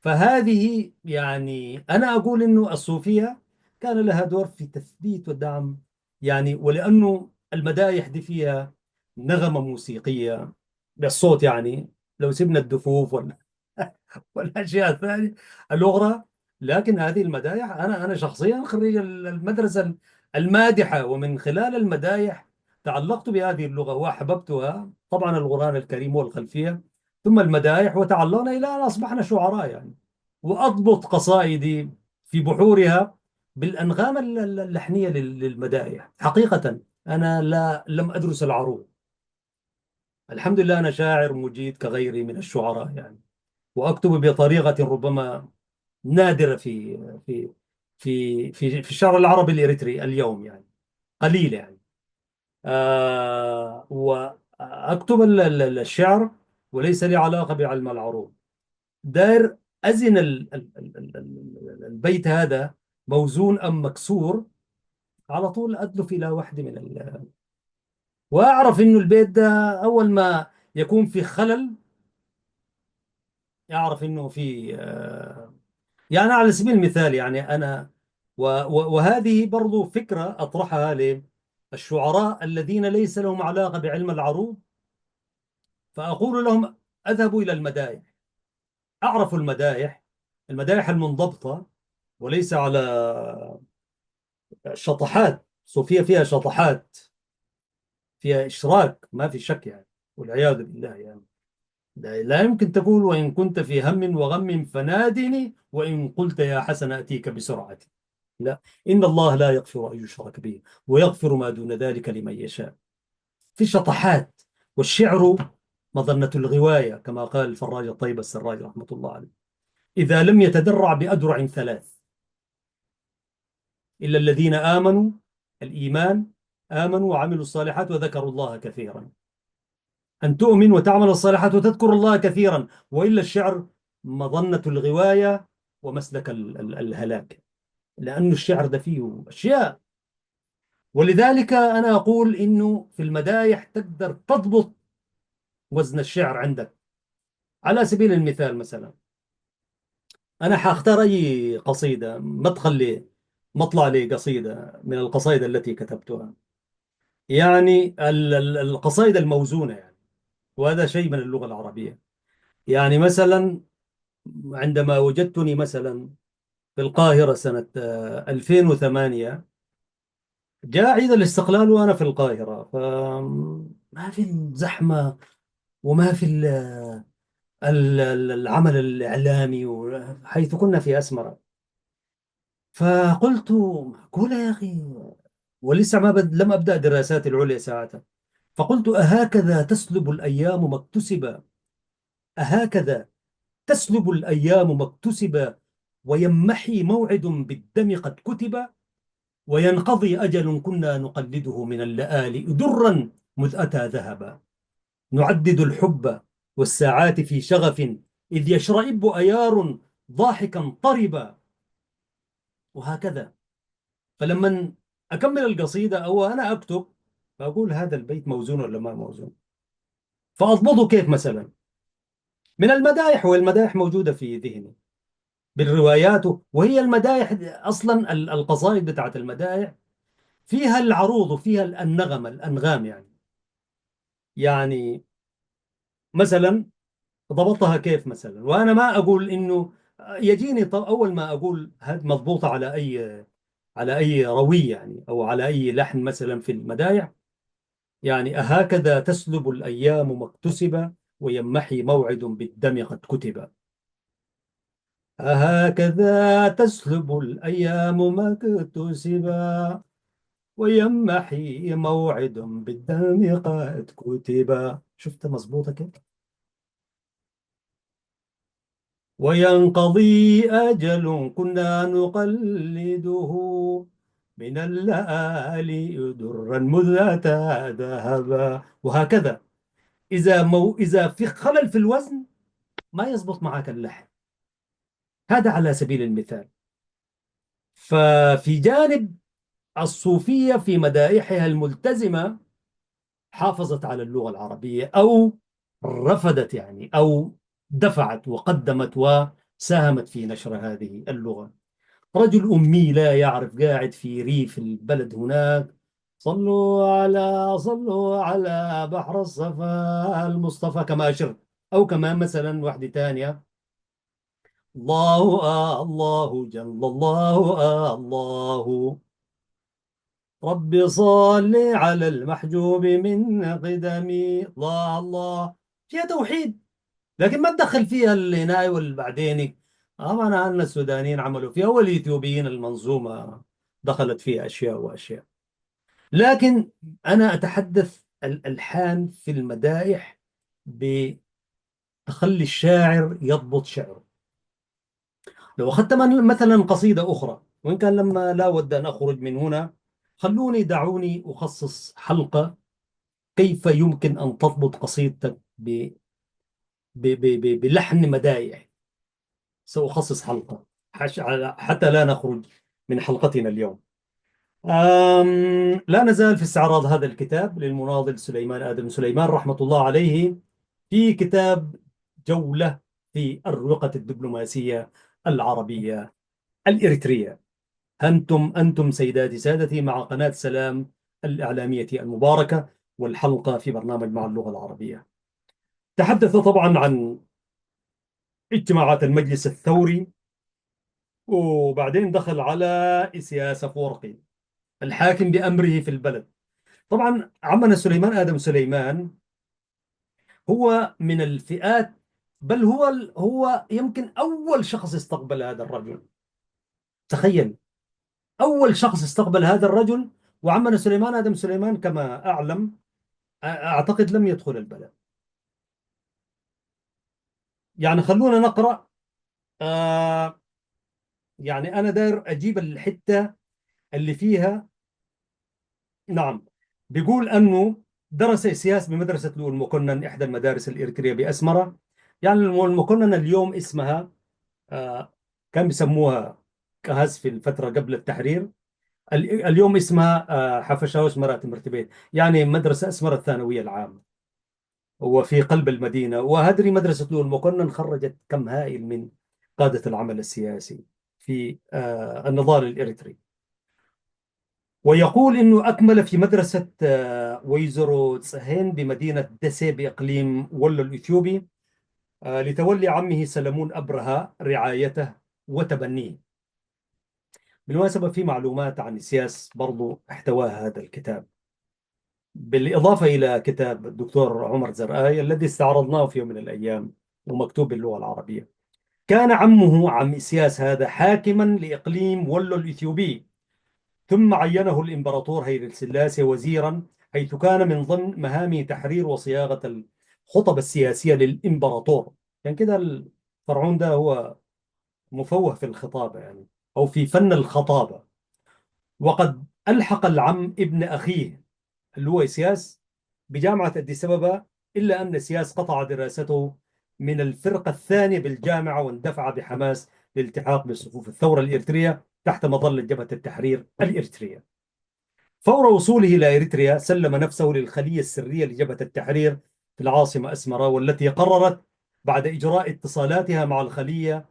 فهذه يعني أنا أقول إنه الصوفية كان لها دور في تثبيت ودعم، يعني ولأنه المدايح دي فيها نغمة موسيقية بالصوت، يعني لو سيبنا الدفوف والاشياء الثانيه الاخرى. لكن هذه المدايح، انا شخصيا خريج المدرسه المادحه، ومن خلال المدايح تعلقت بهذه اللغه واحببتها، طبعا القران الكريم والخلفيه، ثم المدايح، وتعلقنا الى ان اصبحنا شعراء يعني. واضبط قصائدي في بحورها بالانغام اللحنيه للمدايح. حقيقه انا لم ادرس العروض، الحمد لله انا شاعر مجيد كغيري من الشعراء يعني، واكتب بطريقه ربما نادره في الشعر العربي الاريتري اليوم يعني، قليله يعني. واكتب الشعر وليس لي علاقه بعلم العروض. داير ازن البيت هذا موزون ام مكسور، على طول ادلف الى واحد واعرف انه البيت ده اول ما يكون في خلل، يعرف انه في يعني على سبيل المثال يعني أنا وهذه برضو فكرة أطرحها للشعراء الذين ليس لهم علاقة بعلم العروض، فأقول لهم اذهبوا إلى المدايح، أعرفوا المدايح المنضبطة، وليس على شطحات. صوفيا فيها شطحات، فيها إشراك ما في شك يعني، والعياذ بالله يعني. لا يمكن تقول وإن كنت في هم وغم فنادني، وإن قلت يا حسن أتيك بسرعة. لا، إن الله لا يغفر أن يشرك به ويغفر ما دون ذلك لمن يشاء. في شطحات. والشعر مظنة الغواية كما قال الفراج الطيب السراج رحمة الله عليه: إذا لم يتدرع بأدرع ثلاث إلا الذين آمنوا، الإيمان، آمنوا وعملوا الصالحات وذكروا الله كثيرا. أن تؤمن وتعمل الصالحات وتذكر الله كثيرا، وإلا الشعر مظنة الغواية ومسلك الهلاك، لأن الشعر ده فيه أشياء. ولذلك أنا أقول إنه في المدايح تقدر تضبط وزن الشعر عندك. على سبيل المثال مثلا، أنا حاختار أي قصيدة مدخل لي، مطلع لي قصيدة من القصائد التي كتبتها، يعني القصائد الموزونة يعني، وهذا شيء من اللغة العربية. يعني مثلا عندما وجدتني مثلا في القاهرة سنة 2008، جاء عيد الاستقلال وأنا في القاهرة، فما في الزحمة وما في العمل الإعلامي، حيث كنا في أسمرة. فقلت معقولة يا أخي، ولسه ما لم أبدأ دراساتي العليا ساعتها. فقلت أهكذا تسلب الأيام ما اكتسب، أهكذا تسلب الأيام ما اكتسب، ويمحي موعد بالدم قد كتب، وينقضي أجل كنا نقلده من اللآلئ درا مذ أتى ذهبا، نعدد الحب والساعات في شغف، إذ يشرئب أيار ضاحكا طربا، وهكذا. فلما أكمل القصيدة أو أنا أكتب، فأقول هذا البيت موزون ولا ما موزون، فأضبطه كيف مثلا من المدايح، والمدايح موجودة في ذهني بالروايات. وهي المدايح أصلا القصائد بتاعت المدايح فيها العروض وفيها النغم الأنغام يعني مثلا ضبطها كيف مثلا. وأنا ما أقول إنه يجيني أول ما أقول هذه مضبوطة على أي روي يعني، أو على أي لحن مثلا في المدايح، يعني أهكذا تسلب الأيام ما اكتسب، ويمحي موعد بالدم قد كتب. أهكذا تسلب الأيام ما اكتسب، ويمحي موعد بالدم قد كتب. شفت مظبوطة كيف؟ وينقضي أجل كنا نقلده من اللآلي درا مذ أتى ذهبا، وهكذا. إذا في خلل في الوزن ما يزبط معك اللحن. هذا على سبيل المثال. ففي جانب الصوفية في مدائحها الملتزمة حافظت على اللغة العربية، أو رفضت يعني، أو دفعت وقدمت ساهمت في نشر هذه اللغة. رجل أمي لا يعرف، قاعد في ريف البلد هناك، صلوا على بحر الصفا المصطفى، كما أشرت. أو كمان مثلا واحدة تانية: الله الله جل الله الله، رب صل على المحجوب من قدمي، الله الله. فيها توحيد، لكن ما تدخل فيها الهناي والبعديني. أنا أن السودانيين عملوا فيها، والإثيوبيين المنظومة دخلت فيها أشياء وأشياء. لكن أنا أتحدث الألحان في المدائح بتخلي الشاعر يضبط شعره. لو أخذت مثلا قصيدة أخرى، وإن كان لما لا أود أن أخرج من هنا، دعوني أخصص حلقة كيف يمكن أن تضبط قصيدتك بلحن مدائح. سأخصص حلقة حتى لا نخرج من حلقتنا اليوم. لا نزال في استعراض هذا الكتاب للمناضل سليمان آدم سليمان رحمة الله عليه، في كتاب جولة في الرقة الدبلوماسية العربية الإريترية. أنتم سيداتي سادتي مع قناة سلام الإعلامية المباركة، والحلقة في برنامج مع اللغة العربية. تحدث طبعا عن اجتماعات المجلس الثوري، وبعدين دخل على إسياس أفورقي الحاكم بأمره في البلد. طبعا عمنا سليمان آدم سليمان هو من الفئات، بل هو يمكن أول شخص استقبل هذا الرجل. تخيل، أول شخص استقبل هذا الرجل. وعمنا سليمان آدم سليمان كما أعلم، أعتقد لم يدخل البلد. يعني خلونا نقرأ. آه يعني أنا داير أجيب الحتة اللي فيها. نعم. بيقول أنه درس السياسة بمدرسة لؤي المكنن، إحدى المدارس الإريترية بأسمرة. يعني المكنن اليوم اسمها، كان بيسموها كهز في الفترة قبل التحرير. اليوم اسمها حفشاوس مراتب مرتبين، يعني مدرسة أسمرة الثانوية العامة، وفي قلب المدينة. وهذه مدرسة لؤي المكنن خرجت كم هائل من قادة العمل السياسي في النضال الإريتري. ويقول أنه أكمل في مدرسة ويزرو تسهين بمدينة دسي بإقليم ولو الإثيوبي، لتولي عمه سلمون أبرهة رعايته وتبنيه. بالمناسبة في معلومات عن السياس برضو احتواها هذا الكتاب، بالإضافة إلى كتاب الدكتور عمر زرآي الذي استعرضناه في يوم من الأيام ومكتوب باللغة العربية. كان عمه عم إسياس هذا حاكما لإقليم ولو الإثيوبي، ثم عينه الإمبراطور هيلي السلاسي وزيرا، حيث كان من ضمن مهامه تحرير وصياغة الخطب السياسية للإمبراطور. يعني كده الفرعون ده هو مفوه في الخطابة، يعني أو في فن الخطابة. وقد ألحق العم ابن أخيه اللي هو إسياس بجامعة أديس أبابا، إلا أن إسياس قطع دراسته من الفرقة الثانية بالجامعة، واندفع بحماس للالتحاق بصفوف الثورة الإريترية تحت مظلة جبهة التحرير الإريترية. فور وصوله إلى إريتريا سلم نفسه للخلية السرية لجبهة التحرير في العاصمة أسمرا، والتي قررت بعد إجراء اتصالاتها مع الخلية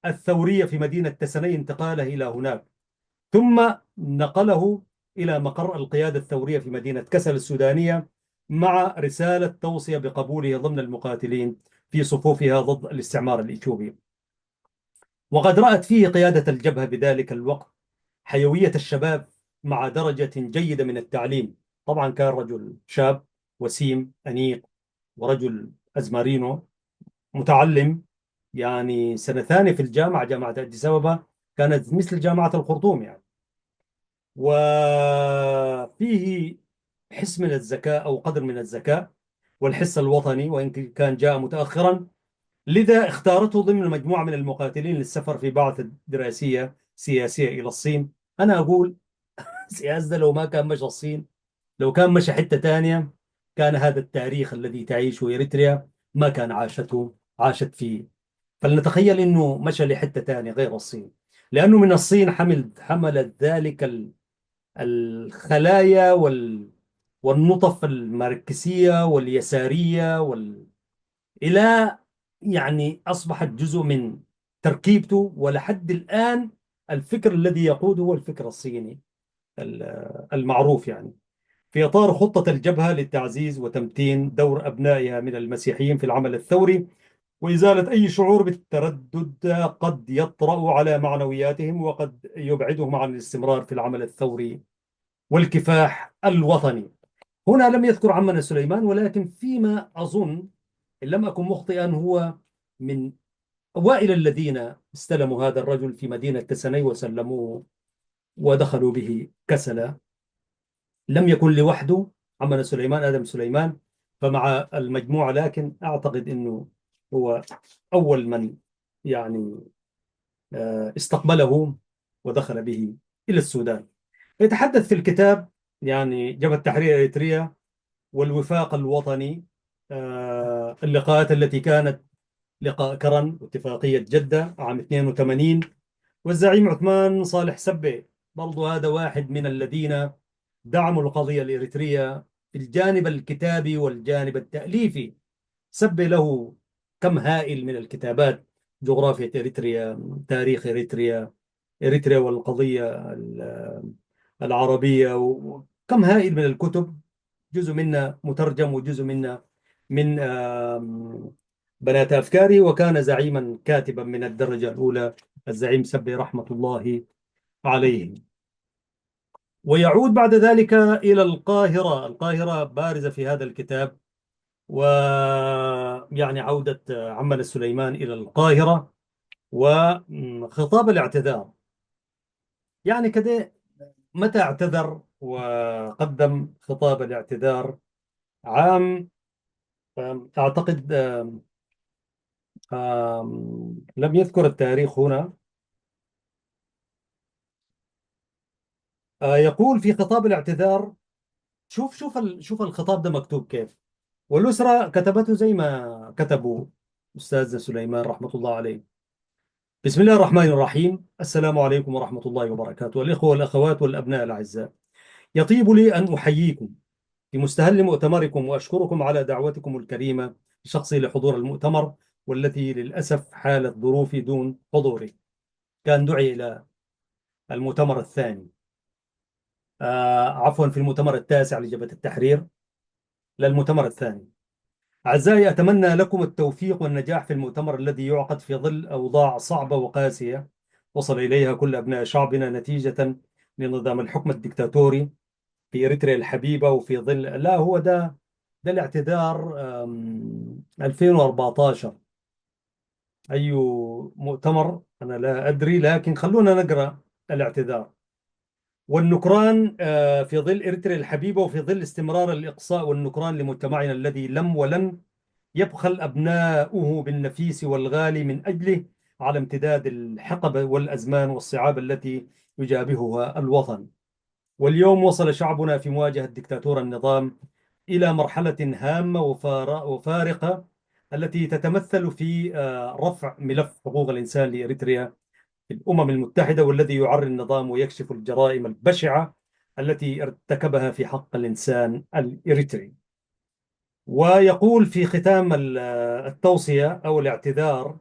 الثورية في مدينة تسني انتقاله إلى هناك، ثم نقله إلى مقر القيادة الثورية في مدينة كسل السودانية، مع رسالة توصية بقبوله ضمن المقاتلين في صفوفها ضد الاستعمار الإثيوبي. وقد رأت فيه قيادة الجبهة بذلك الوقت حيوية الشباب مع درجة جيدة من التعليم. طبعا كان رجل شاب وسيم أنيق، ورجل أزمارينو متعلم، يعني سنة ثانية في الجامعة، جامعة أديس أبابا كانت مثل جامعة الخرطوم يعني. وفيه حس من الذكاء أو قدر من الذكاء والحس الوطني، وإن كان جاء متأخرا. لذا اختارته ضمن مجموعة من المقاتلين للسفر في بعثة دراسية سياسية إلى الصين. أنا أقول سياس ده لو ما كان مشى الصين، لو كان مشى حتة تانية، كان هذا التاريخ الذي تعيشه إريتريا ما كان عاشت فيه. فلنتخيل أنه مشى لحتة تانية غير الصين، لأنه من الصين حملت ذلك الخلايا والنطف الماركسية واليسارية إلى، يعني أصبحت جزء من تركيبته، ولحد الآن الفكر الذي يقوده هو الفكر الصيني المعروف يعني، في إطار خطة الجبهة للتعزيز وتمتين دور أبنائها من المسيحيين في العمل الثوري، وإزالة أي شعور بالتردد قد يطرأ على معنوياتهم وقد يبعدهم عن الاستمرار في العمل الثوري والكفاح الوطني. هنا لم يذكر عمنا سليمان، ولكن فيما أظن إن لم أكن مخطئا هو من أوائل الذين استلموا هذا الرجل في مدينة تسني وسلموه ودخلوا به كسلا. لم يكن لوحده عمنا سليمان آدم سليمان، فمع المجموعة، لكن أعتقد أنه هو أول من يعني استقبله ودخل به إلى السودان. يتحدث في الكتاب يعني جبهة تحرير إريتريا والوفاق الوطني، اللقاءات التي كانت، لقاء كرن واتفاقية جدة عام 82، والزعيم عثمان صالح سبي برضو هذا واحد من الذين دعموا القضية الإريترية في الجانب الكتابي والجانب التأليفي. سبي له كم هائل من الكتابات: جغرافيا إريتريا، تاريخ إريتريا، إريتريا والقضية العربية، وكم هائل من الكتب، جزء منها مترجم وجزء منها من بنات أفكاري. وكان زعيما كاتبا من الدرجة الأولى الزعيم سبي رحمة الله عليه. ويعود بعد ذلك إلى القاهرة. القاهرة بارزة في هذا الكتاب، ويعني عودة عمنا سليمان إلى القاهرة وخطاب الاعتذار. يعني كده متى اعتذر وقدم خطاب الاعتذار؟ عام أعتقد لم يذكر التاريخ هنا. يقول في خطاب الاعتذار، شوف الخطاب ده مكتوب كيف. والأسرة كتبته زي ما كتبوا أستاذنا سليمان رحمة الله عليه. بسم الله الرحمن الرحيم. السلام عليكم ورحمة الله وبركاته، الإخوة والأخوات والأبناء الأعزاء. يطيب لي أن أحييكم في مستهل مؤتمركم، وأشكركم على دعوتكم الكريمة شخصي لحضور المؤتمر، والتي للأسف حالت ظروفي دون حضوري. كان دعي إلى المؤتمر الثاني، عفوا في المؤتمر التاسع لجبهة التحرير، للمؤتمر الثاني. أعزائي، أتمنى لكم التوفيق والنجاح في المؤتمر الذي يعقد في ظل أوضاع صعبة وقاسية وصل إليها كل أبناء شعبنا نتيجة لنظام الحكم الدكتاتوري في إريتريا الحبيبة، وفي ظل، لا هو ده الاعتذار 2014. أي مؤتمر أنا لا أدري، لكن خلونا نقرأ الاعتذار. والنكران في ظل إريتريا الحبيبة، وفي ظل استمرار الإقصاء والنكران لمجتمعنا الذي لم ولن يبخل أبناؤه بالنفيس والغالي من أجله على امتداد الحقبة والأزمان والصعاب التي يجابهها الوطن. واليوم وصل شعبنا في مواجهة دكتاتور النظام إلى مرحلة هامة وفارقة، التي تتمثل في رفع ملف حقوق الإنسان لإريتريا في الأمم المتحدة، والذي يعري النظام ويكشف الجرائم البشعة التي ارتكبها في حق الإنسان الإريتري. ويقول في ختام التوصية أو الاعتذار: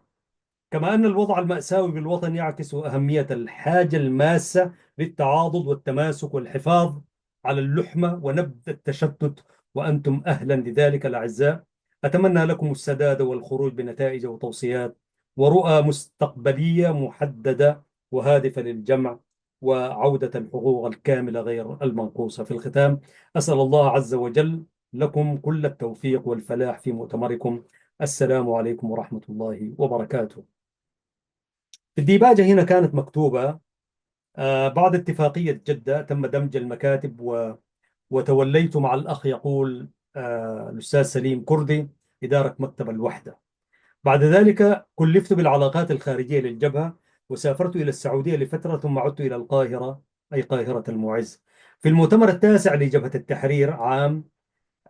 كما أن الوضع المأساوي بالوطن يعكس أهمية الحاجة الماسة للتعاضد والتماسك والحفاظ على اللحمة ونبذ التشتت، وأنتم أهلا لذلك الأعزاء. أتمنى لكم السداد والخروج بنتائج وتوصيات ورؤى مستقبلية محددة وهادفة للجمع وعودة الحقوق الكاملة غير المنقوصة. في الختام، أسأل الله عز وجل لكم كل التوفيق والفلاح في مؤتمركم. السلام عليكم ورحمة الله وبركاته. الديباجة هنا كانت مكتوبة بعد اتفاقية جدة تم دمج المكاتب، وتوليت مع الأخ، يقول الأستاذ سليم كردي، إدارة مكتب الوحدة. بعد ذلك كلفت بالعلاقات الخارجية للجبهة، وسافرت إلى السعودية لفترة، ثم عدت إلى القاهرة، أي قاهرة المعز. في المؤتمر التاسع لجبهة التحرير عام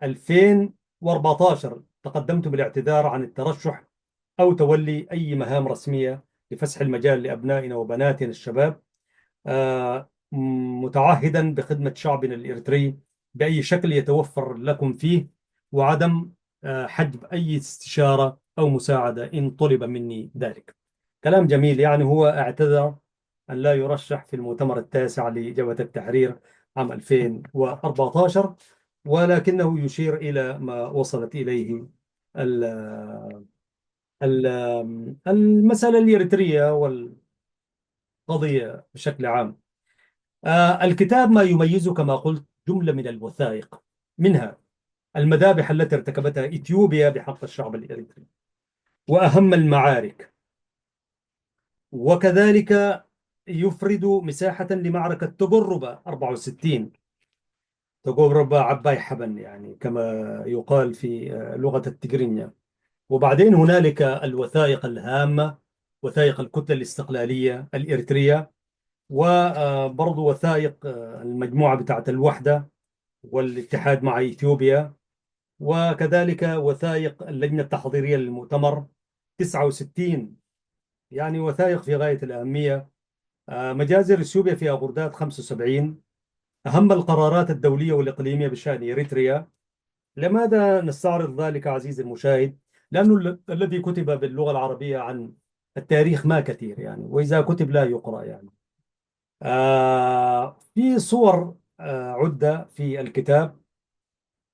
2014 تقدمت بالاعتذار عن الترشح أو تولي أي مهام رسمية لفسح المجال لأبنائنا وبناتنا الشباب، متعهدا بخدمة شعبنا الإريتري بأي شكل يتوفر لكم فيه، وعدم حجب أي استشارة أو مساعدة إن طلب مني ذلك. كلام جميل. يعني هو اعتذر أن لا يرشح في المؤتمر التاسع لجبهة التحرير عام 2014، ولكنه يشير إلى ما وصلت إليه ال- ال- المسألة الإريترية والقضية بشكل عام. الكتاب ما يميزه كما قلت جملة من الوثائق، منها المذابح التي ارتكبتها إثيوبيا بحق الشعب الإريتري وأهم المعارك، وكذلك يفرد مساحة لمعركة تقرب 64، تقرب عباي حبن يعني كما يقال في لغة التجرينيا. وبعدين هنالك الوثائق الهامة، وثائق الكتلة الاستقلالية الإريترية، وبرضو وثائق المجموعة بتاعت الوحدة والاتحاد مع إثيوبيا، وكذلك وثائق اللجنة التحضيرية للمؤتمر 69، يعني وثائق في غاية الأهمية. مجازر اثيوبيا في أبوردات 75، أهم القرارات الدولية والإقليمية بشأن إريتريا. لماذا نستعرض ذلك عزيزي المشاهد؟ لأنه الذي كتب باللغة العربية عن التاريخ ما كثير يعني، وإذا كتب لا يقرأ يعني. في صور عدة في الكتاب.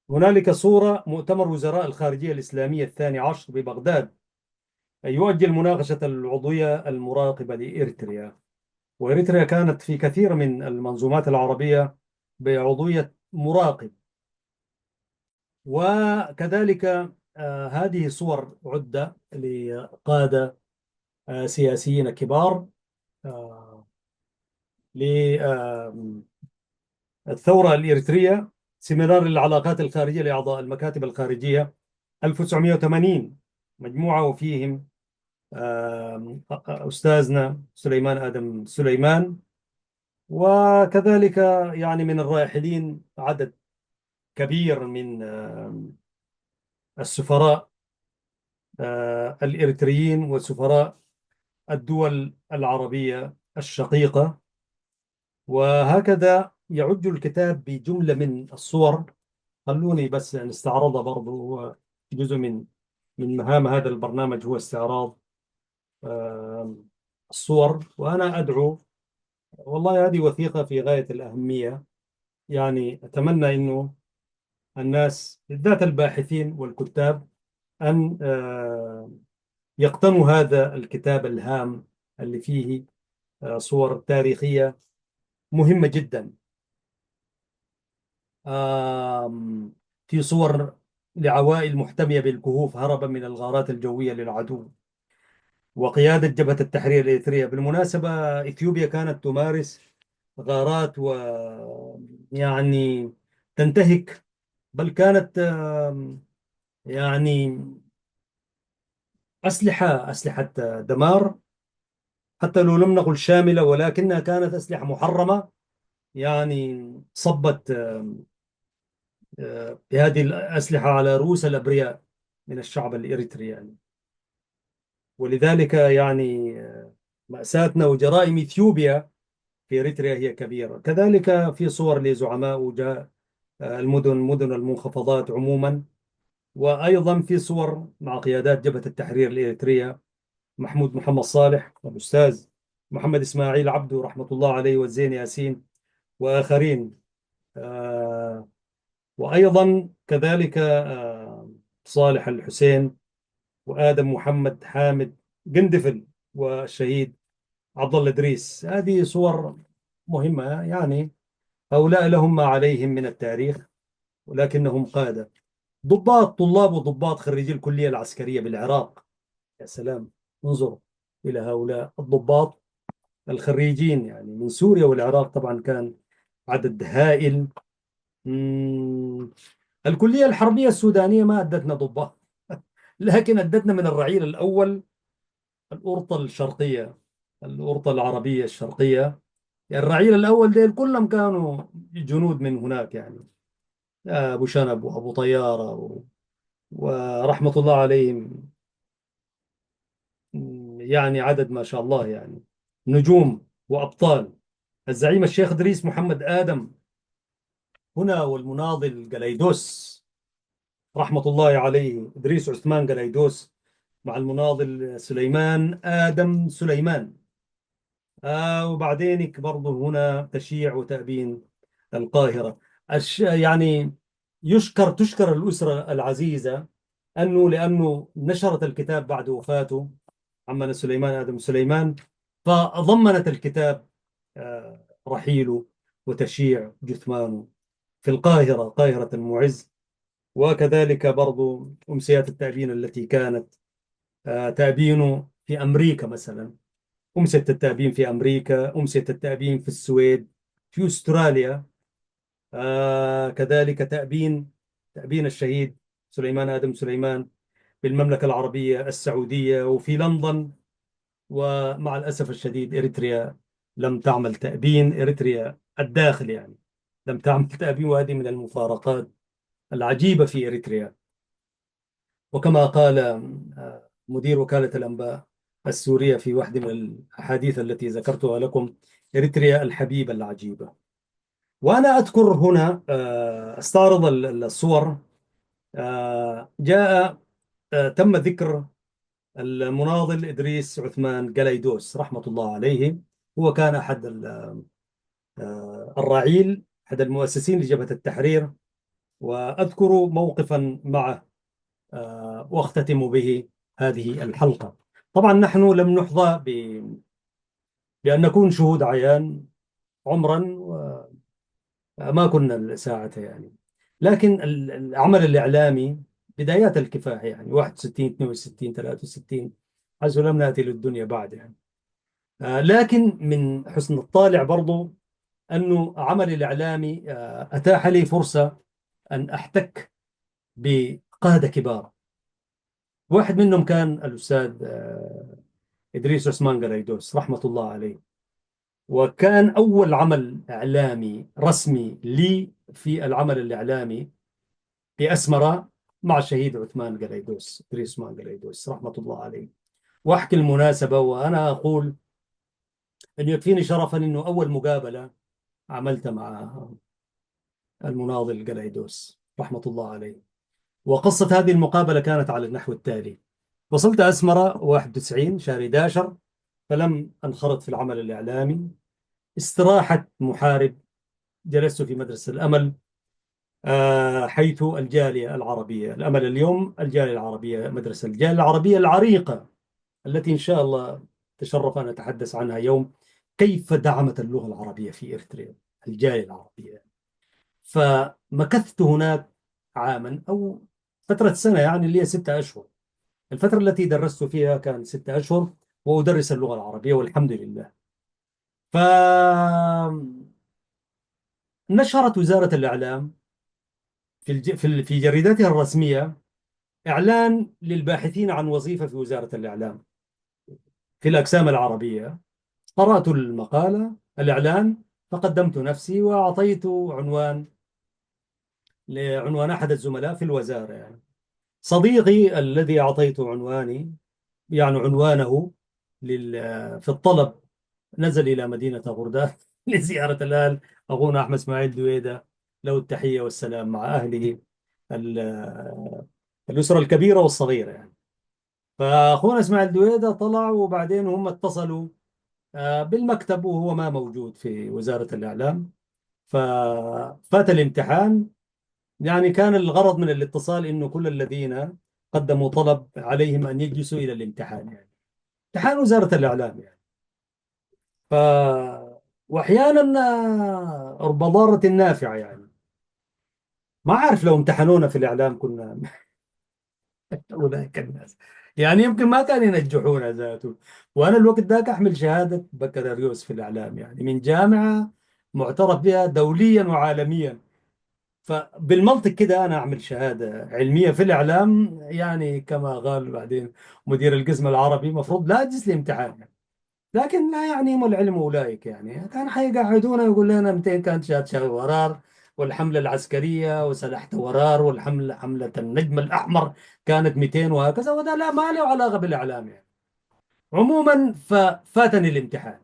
هنالك صورة مؤتمر وزراء الخارجية الإسلامية الثاني عشر ببغداد يؤجل مناقشة العضوية المراقبة لإريتريا. وإريتريا كانت في كثير من المنظومات العربية بعضوية مراقب. وكذلك هذه صور عدة لقادة سياسيين كبار آه، للثورة الإريترية. سيمينار العلاقات الخارجية لأعضاء المكاتب الخارجية 1980، مجموعة وفيهم أستاذنا سليمان آدم سليمان، وكذلك يعني من الراحلين عدد كبير من السفراء الإريتريين وسفراء الدول العربية الشقيقة. وهكذا يعج الكتاب بجملة من الصور. خلوني بس نستعرضها برضو. هو جزء من مهام هذا البرنامج هو استعراض الصور. وأنا أدعو، والله هذه وثيقة في غاية الأهمية، يعني أتمنى أنه الناس بالذات الباحثين والكتاب أن يقتنوا هذا الكتاب الهام اللي فيه صور تاريخية مهمة جدا. في صور لعوائل محتمية بالكهوف هربا من الغارات الجوية للعدو، وقيادة جبهة التحرير الإريترية. بالمناسبة إثيوبيا كانت تمارس غارات يعني تنتهك، بل كانت يعني أسلحة دمار، حتى لو لم نقل شاملة ولكنها كانت أسلحة محرمة، يعني صبت بهذه الأسلحة على رؤوس الأبرياء من الشعب الإريتري يعني. ولذلك يعني مأساتنا وجرائم إثيوبيا في إريتريا هي كبيرة. كذلك في صور لزعماء وجاء مدن المنخفضات عموما. وأيضا في صور مع قيادات جبهة التحرير الإريترية، محمد صالح والأستاذ محمد إسماعيل عبده رحمة الله عليه والزين ياسين وآخرين. آه، وأيضا كذلك صالح الحسين وآدم محمد حامد قندفل والشهيد عبد الله إدريس. هذه صور مهمة يعني. هؤلاء لهم ما عليهم من التاريخ، ولكنهم قادة، ضباط، طلاب وضباط خريجي الكلية العسكرية بالعراق. يا سلام، انظروا إلى هؤلاء الضباط الخريجين يعني من سوريا والعراق. طبعا كان عدد هائل. مم، الكلية الحربية السودانية ما أدتنا ضباط لكن أدتنا من الرعيل الأول الأورطة الشرقية، الأورطة العربية الشرقية. يعني الرعيل الأول ديل كلهم كانوا جنود من هناك يعني. أبو شنب وأبو طيارة ورحمة الله عليهم. يعني عدد ما شاء الله يعني، نجوم وأبطال. الزعيم الشيخ إدريس محمد آدم هنا، والمناضل قليدوس رحمة الله عليه إدريس عثمان قليدوس مع المناضل سليمان آدم سليمان. وبعدينك برضه هنا تشييع وتأبين القاهرة. يعني تشكر الأسرة العزيزة لأنه نشرت الكتاب بعد وفاته عمنا سليمان آدم سليمان، فضمنت الكتاب رحيله وتشييع جثمانه في القاهرة، قاهرة المعز. وكذلك برضو أمسيات التأبين التي كانت تأبينه في أمريكا مثلا، أمسية التأبين في أمريكا، أمسية التأبين في السويد، في أستراليا. كذلك تأبين الشهيد سليمان آدم سليمان بالمملكة العربية السعودية وفي لندن. ومع الأسف الشديد إريتريا لم تعمل تأبين، إريتريا الداخل يعني لم تعمل تأبين، وهذه من المفارقات العجيبة في إريتريا. وكما قال مدير وكالة الأنباء السورية في واحدة من الأحاديث التي ذكرتها لكم: إريتريا الحبيبة العجيبة. وأنا أذكر هنا استعرض الصور. جاء تم ذكر المناضل إدريس عثمان قليدوس رحمة الله عليه. هو كان أحد الراعيل، أحد المؤسسين لجبهة التحرير. وأذكر موقفا معه واختتم به هذه الحلقة. طبعا نحن لم نحظى بأن نكون شهود عيان عمرا، وما كنا ساعة يعني، لكن العمل الإعلامي بدايات الكفاح يعني 61 62 63، حيث لم نأتي للدنيا بعد يعني. لكن من حسن الطالع برضو أنه عملي الإعلامي أتاح لي فرصة أن أحتك بقادة كبار. واحد منهم كان الأستاذ إدريس عثمان قلايدوس رحمة الله عليه. وكان أول عمل إعلامي رسمي لي في العمل الإعلامي بأسمرة مع الشهيد عثمان قلايدوس، إدريس عثمان قلايدوس رحمة الله عليه. وأحكي المناسبة وأنا أقول أنه يكفيني شرفا أنه أول مقابلة عملتها مع المناضل قلايدوس رحمة الله عليه. وقصة هذه المقابلة كانت على النحو التالي: وصلت أسمرة 91 شهر 11، فلم أنخرط في العمل الإعلامي، استراحة محارب. جلست في مدرسة الأمل، حيث الجالية العربية، الأمل اليوم الجالية العربية، مدرسة الجالية العربية العريقة التي إن شاء الله تشرف أن أتحدث عنها يوم، كيف دعمت اللغة العربية في إريتريا الجالية العربية. فمكثت هناك عاما أو فترة سنة يعني اللي هي 6 أشهر. الفترة التي درست فيها كان 6 أشهر، وأدرس اللغة العربية والحمد لله. فنشرت وزارة الإعلام في جريدتها الرسمية إعلان للباحثين عن وظيفة في وزارة الإعلام في الأقسام العربية. قرأت المقالة، الإعلان، فقدمت نفسي وأعطيت لعنوان أحد الزملاء في الوزارة يعني. صديقي الذي أعطيته عنواني يعني عنوانه في الطلب نزل إلى مدينة غرداد لزيارة الأهل. أخونا أحمد إسماعيل دويدة له التحية والسلام مع أهله، الأسرة الكبيرة والصغيرة يعني. فأخونا إسماعيل دويدة طلع، وبعدين هم اتصلوا بالمكتب وهو ما موجود في وزارة الإعلام. ففات الامتحان. يعني كان الغرض من الاتصال إنه كل الذين قدموا طلب عليهم أن يجلسوا إلى الامتحان يعني، امتحان وزارة الإعلام يعني. ف وأحيانا رب ضارة نافعة يعني. ما عارف لو امتحنونا في الإعلام كنا أولئك الناس يعني يمكن ما كانوا ينجحونا ذاته. وأنا الوقت ذاك أحمل شهادة بكالوريوس في الإعلام يعني من جامعة معترف بها دوليا وعالميا. فبالمنطق كده أنا أعمل شهادة علمية في الإعلام يعني، كما قال بعدين مدير القسم العربي، مفروض لا أجلس لي امتحان يعني. لكن لا يعنيهم العلم أولئك يعني، كان حيقعدونا يقول لنا 200 كانت شهادة ورار، والحملة العسكرية وسلاح ورار، حملة النجم الأحمر كانت 200 وهكذا. وده لا ما له علاقة بالإعلام يعني. عموما ففاتني الامتحان.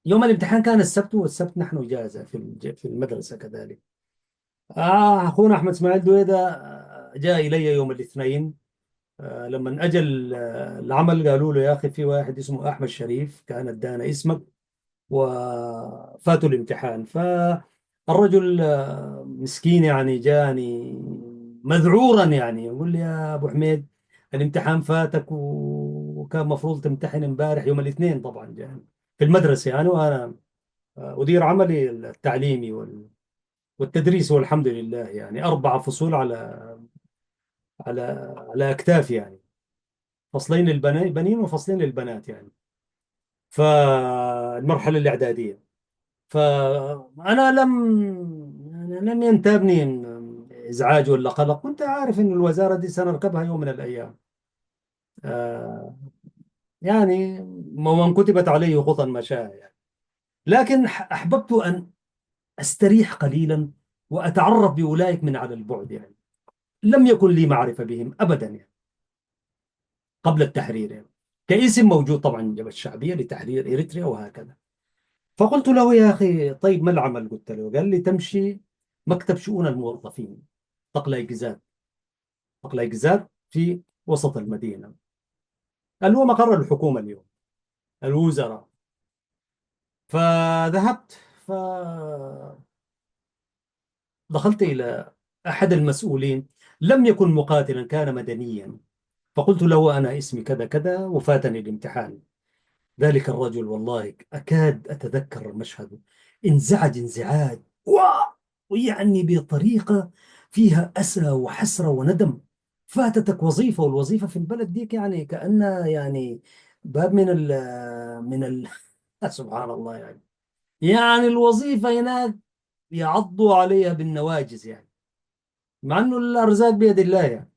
يوم الامتحان كان السبت، والسبت نحن إجازة في المدرسة كذلك. أخونا أحمد إسماعيل دويدة جاء إلي يوم الاثنين لما أجل العمل قالوا له يا أخي في واحد اسمه أحمد شريف كان ادانا اسمك وفاتوا الامتحان. فالرجل مسكين يعني جاني مذعورا يعني يقول لي يا أبو حميد الامتحان فاتك وكان مفروض تمتحن امبارح يوم الاثنين طبعا يعني في المدرسة يعني، وأنا أدير عملي التعليمي والتدريس والحمد لله يعني 4 فصول على على أكتافي يعني، فصلين للبنين وفصلين للبنات يعني، فالمرحلة الإعدادية. فأنا لم ينتابني إزعاج ولا قلق، كنت عارف إن الوزارة دي سنركبها يوم من الأيام. آه، يعني ومن كتبت عليه خطى مشاء يعني. لكن أحببت أن أستريح قليلا وأتعرف بأولئك من على البعد يعني، لم يكن لي معرفة بهم أبدا يعني قبل التحرير يعني. كاسم موجود طبعا جبهة الشعبية لتحرير إريتريا وهكذا. فقلت له يا أخي طيب ما العمل؟ قلت له. قال لي تمشي مكتب شؤون الموظفين طقليقزات، طقليقزات في وسط المدينة، اللي هو مقر الحكومة اليوم، الوزراء. فذهبت فدخلت إلى أحد المسؤولين، لم يكن مقاتلا كان مدنيا. فقلت له أنا اسمي كذا كذا وفاتني الامتحان. ذلك الرجل والله أكاد أتذكر المشهد، انزعج انزعاج ويعني بطريقة فيها أسى وحسرة وندم. فاتتك وظيفة، والوظيفة في البلد ديك يعني كأنها يعني باب من ال سبحان الله يعني. يعني الوظيفة هناك يعضوا عليها بالنواجز يعني، مع انه الارزاق بيد الله يعني.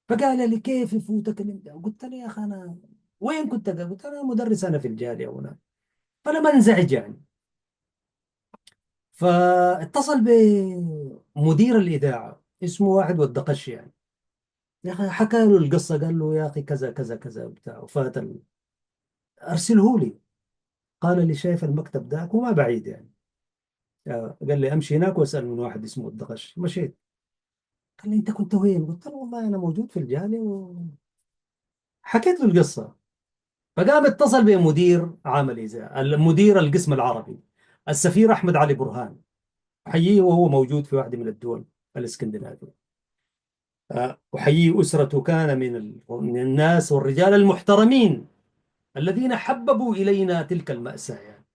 فقال لي كيف يفوتك الامتحان؟ قلت له يا اخي انا وين كنت؟ قلت له انا مدرس انا في الجاليه هنا. فلما انزعج يعني، فاتصل بمدير الإذاعة اسمه واحد والدقش يعني. يا أخي حكى له القصة، قال له يا أخي كذا كذا كذا وبتاع وفات أرسله لي. قال لي شايف المكتب ذاك وما بعيد يعني. قال لي أمشي هناك وأسأل من واحد اسمه الدقش. مشيت. قال لي أنت كنت وين؟ قلت له والله أنا موجود في الجالية وحكيت له القصة. فقام اتصل بمدير عام الإذاعة، المدير القسم العربي، السفير أحمد علي برهان، حييه وهو موجود في واحدة من الدول الاسكندنافية. أحيي أسرته، كان من الناس والرجال المحترمين الذين حببوا إلينا تلك المأساة يعني.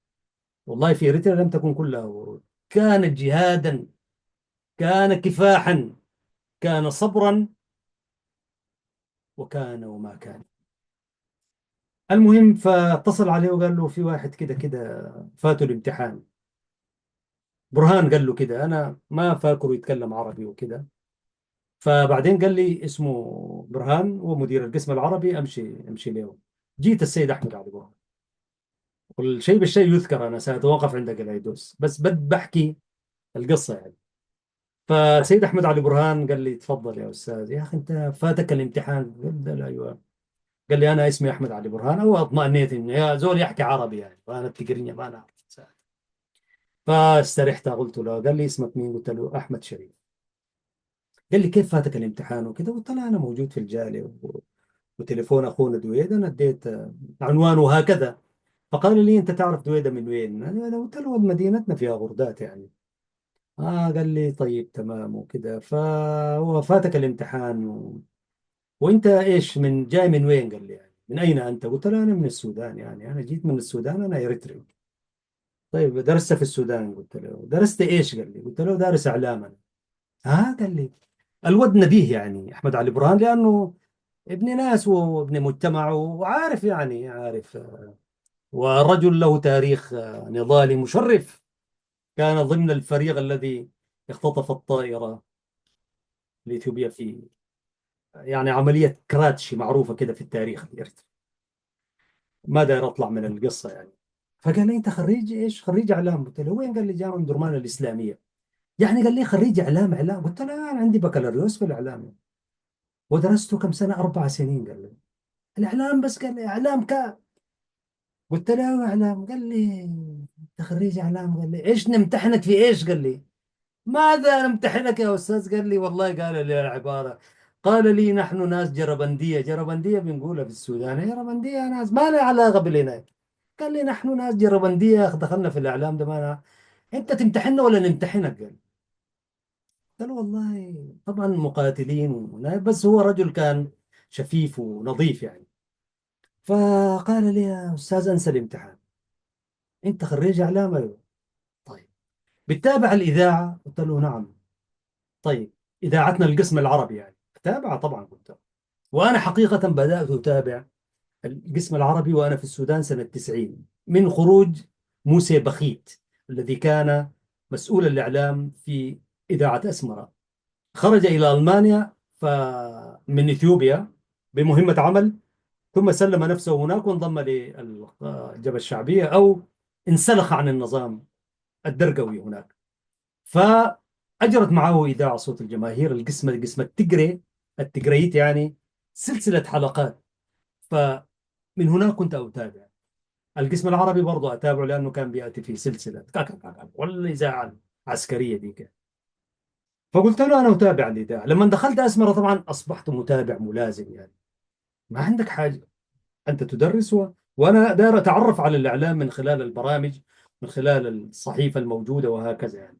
والله في إريتريا لم تكن كلها ورود، كانت جهادا، كان كفاحا، كان صبرا، وكان وما كان. المهم فاتصل عليه وقال له في واحد كده كده فاتوا الامتحان. برهان قال له كده، أنا ما فاكره يتكلم عربي وكده. فبعدين قال لي اسمه برهان ومدير القسم العربي، امشي امشي له. جيت السيد احمد علي برهان، والشيء بالشيء يذكر، أنا سأتوقف عند قلايدوس بس بحكي القصة يعني. فسيد أحمد علي برهان قال لي تفضل يا أستاذ، يا أخي أنت فاتك الامتحان؟ قلت له أيوه. قال لي أنا اسمي أحمد علي برهان، أو اطمأنيت إنه يا زول يحكي عربي يعني، وأنا التقرية ما أنا أعرف. فاسترحت قلت له. قال لي اسمك مين؟ قلت له أحمد شريف. قال لي كيف فاتك الامتحان وكذا؟ قلت له أنا موجود في الجالية وتليفون أخونا دويد أنا اديت عنوانه هكذا. فقال لي أنت تعرف دويدة من وين؟ أنا قلت له مدينتنا فيها غردات يعني. قال لي طيب تمام وكده. فهو فاتك الامتحان وانت ايش من جاي من وين؟ قال لي يعني من اين انت؟ قلت له انا من السودان يعني، انا جيت من السودان، انا اريتري. طيب درست في السودان؟ قلت له درست ايش؟ قال لي. قلت له دارس اعلام انا. قال لي الود نبيه يعني احمد علي برهان، لانه ابن ناس وابن مجتمع وعارف يعني عارف، ورجل له تاريخ نضالي مشرف. كان ضمن الفريق الذي اختطف الطائرة الإثيوبية في يعني عملية كراتشي معروفة كده في التاريخ الإرث. ما داير أطلع من القصة يعني. فقال لي أنت خريج إيش؟ خريج إعلام. قلت له وين؟ قال لي جامعة درمان الإسلامية. يعني قال لي خريج إعلام. قلت له أنا عندي بكالوريوس في الإعلام ودرسته كم سنة؟ 4 سنين. قال لي الإعلام بس؟ قال لي إعلام قلت له أيوة إعلام. قال لي أنت خريج إعلام؟ قال لي إيش نمتحنك في إيش؟ قال لي ماذا نمتحنك يا أستاذ؟ قال لي والله قال لي العبارة، قال لي نحن ناس جربندية. جربندية بنقولها في السودان، جربندية ناس ما لها علاقة بالهناك. قال لي نحن ناس جربندية دخلنا في الإعلام ده، ما أنا أنت تمتحننا ولا نمتحنك؟ قال والله طبعا مقاتلين بس هو رجل كان شفيف ونظيف يعني. فقال لي يا أستاذ انسى الامتحان، أنت خريج إعلام؟ أيوه. طيب بتتابع الإذاعة؟ قلت له نعم. طيب إذاعتنا القسم العربي يعني أتابع طبعا. قلت وأنا حقيقة بدأت أتابع القسم العربي وأنا في السودان سنة 90 من خروج موسى بخيت الذي كان مسؤول الإعلام في إذاعة أسمرة. خرج إلى ألمانيا من إثيوبيا بمهمة عمل، ثم سلم نفسه هناك وانضم للجبهة الشعبية، أو انسلخ عن النظام الدرقوي هناك. فأجرت معه إذاعة صوت الجماهير القسم التجري، التجريت يعني، سلسلة حلقات. فمن هناك كنت أتابع القسم العربي، برضه أتابعه لأنه كان بيأتي في سلسلة والإذاعة العسكرية دي. فقلت له أنا أتابع الإذاعة. لما دخلت أسمرة طبعا أصبحت متابع ملازم يعني. ما عندك حاجة، أنت تدرس وأنا داير أتعرف على الإعلام من خلال البرامج، من خلال الصحيفة الموجودة وهكذا يعني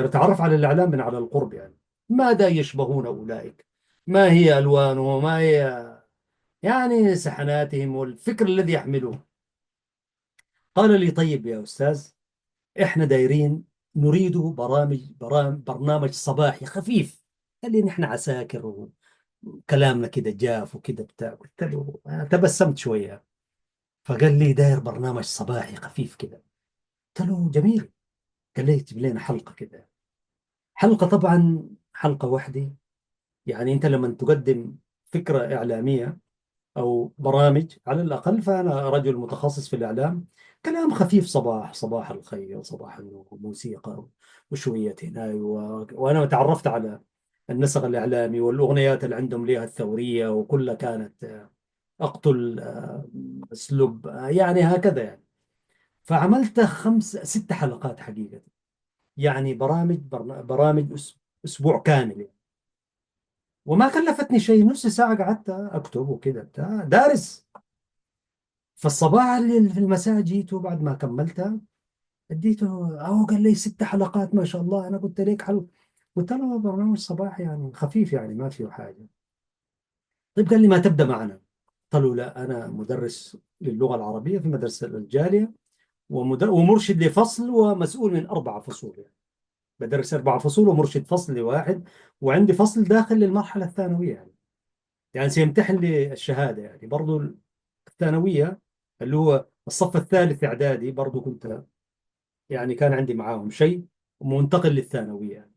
أتعرف على الإعلام من على القرب يعني. ماذا يشبهون أولئك؟ ما هي ألوانهم؟ ما هي يعني سحناتهم والفكر الذي يحملوه؟ قال لي طيب يا أستاذ، إحنا دايرين نريد برنامج صباحي خفيف. قال لي نحن عساكر وكلامنا كده جاف وكده بتاع. قلت له تبسمت شوية. فقال لي داير برنامج صباحي خفيف كده. قلت له جميل. قال لي تجيب لنا حلقة كده. حلقة طبعا حلقة واحدة. يعني أنت لما تقدم فكرة إعلامية أو برامج على الأقل، فأنا رجل متخصص في الإعلام، كلام خفيف، صباح الخير، صباح النور، موسيقى وشوية هنا وأنا تعرفت على النسق الإعلامي والأغنيات اللي عندهم ليها الثورية وكلها كانت أقتل أسلوب يعني هكذا يعني. فعملت 5 6 حلقات حقيقة، يعني برامج أسبوع كامل يعني. وما كلفتني شيء، نص ساعة قعدت أكتب وكذا بتاع دارس. فالصباح اللي في المساء جيته بعد ما كملتها، اديته أهو. قال لي 6 حلقات ما شاء الله. أنا قلت لك حلو. قلت له برنامج صباح يعني خفيف يعني ما فيه حاجة. طيب قال لي ما تبدأ معنا؟ قلت له لا، أنا مدرس للغة العربية في مدرسة الجالية، ومرشد لفصل ومسؤول من 4 فصول يعني. بدرس 4 فصول ومرشد فصل لواحد، وعندي فصل داخل للمرحلة الثانوية يعني سيمتحن لي الشهادة يعني برضو الثانوية، اللي هو الصف الثالث إعدادي. برضو كنت يعني كان عندي معاهم شيء، ومنتقل للثانوية يعني.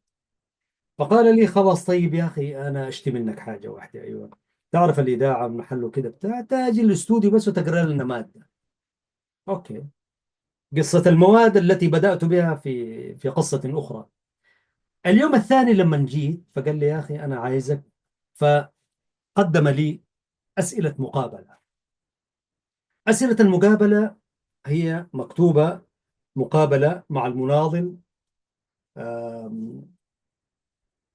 فقال لي خلاص طيب يا أخي أنا أشتي منك حاجة واحدة. أيوة، تعرف الإذاعة محله كده بتاع، تاجي الاستوديو بس وتقرأ لنا مادة. أوكي. قصة المواد التي بدأت بها في قصة أخرى. اليوم الثاني لما جيت فقال لي يا أخي أنا عايزك. فقدم لي أسئلة مقابلة. أسئلة المقابلة هي مكتوبة: مقابلة مع المناضل آم،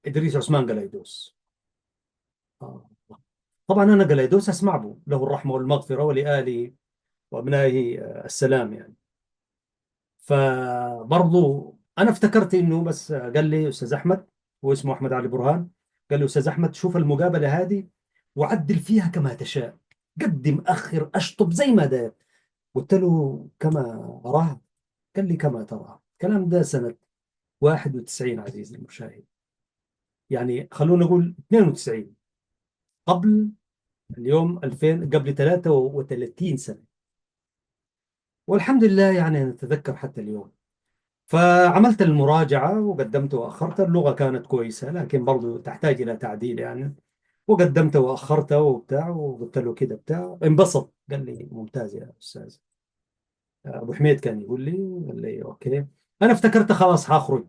إدريس عثمان قلايدوس. آه. طبعا أنا قلايدوس أسمع به، له الرحمة والمغفرة ولآله وأبنائه السلام يعني. فبرضو أنا افتكرت إنه بس قال لي أستاذ أحمد، هو اسمه أحمد علي برهان، قال لي أستاذ أحمد شوف المقابلة هذه وعدل فيها كما تشاء، قدم أخر أشطب زي ما داير. قلت له كما أراه؟ قال لي كما تراه. الكلام ده سنة 91 عزيزي المشاهد، يعني خلونا نقول 92، قبل اليوم 2000، قبل 33 سنة. والحمد لله يعني نتذكر حتى اليوم. فعملت المراجعة وقدمت وأخرت. اللغة كانت كويسة لكن برضو تحتاج إلى تعديل يعني. وقدمت وأخرت وبتاع، وقلت له كده بتاع، انبسط. قال لي ممتاز يا أستاذ. أبو حميد كان يقول لي، قال لي أوكي. أنا افتكرت خلاص هخرج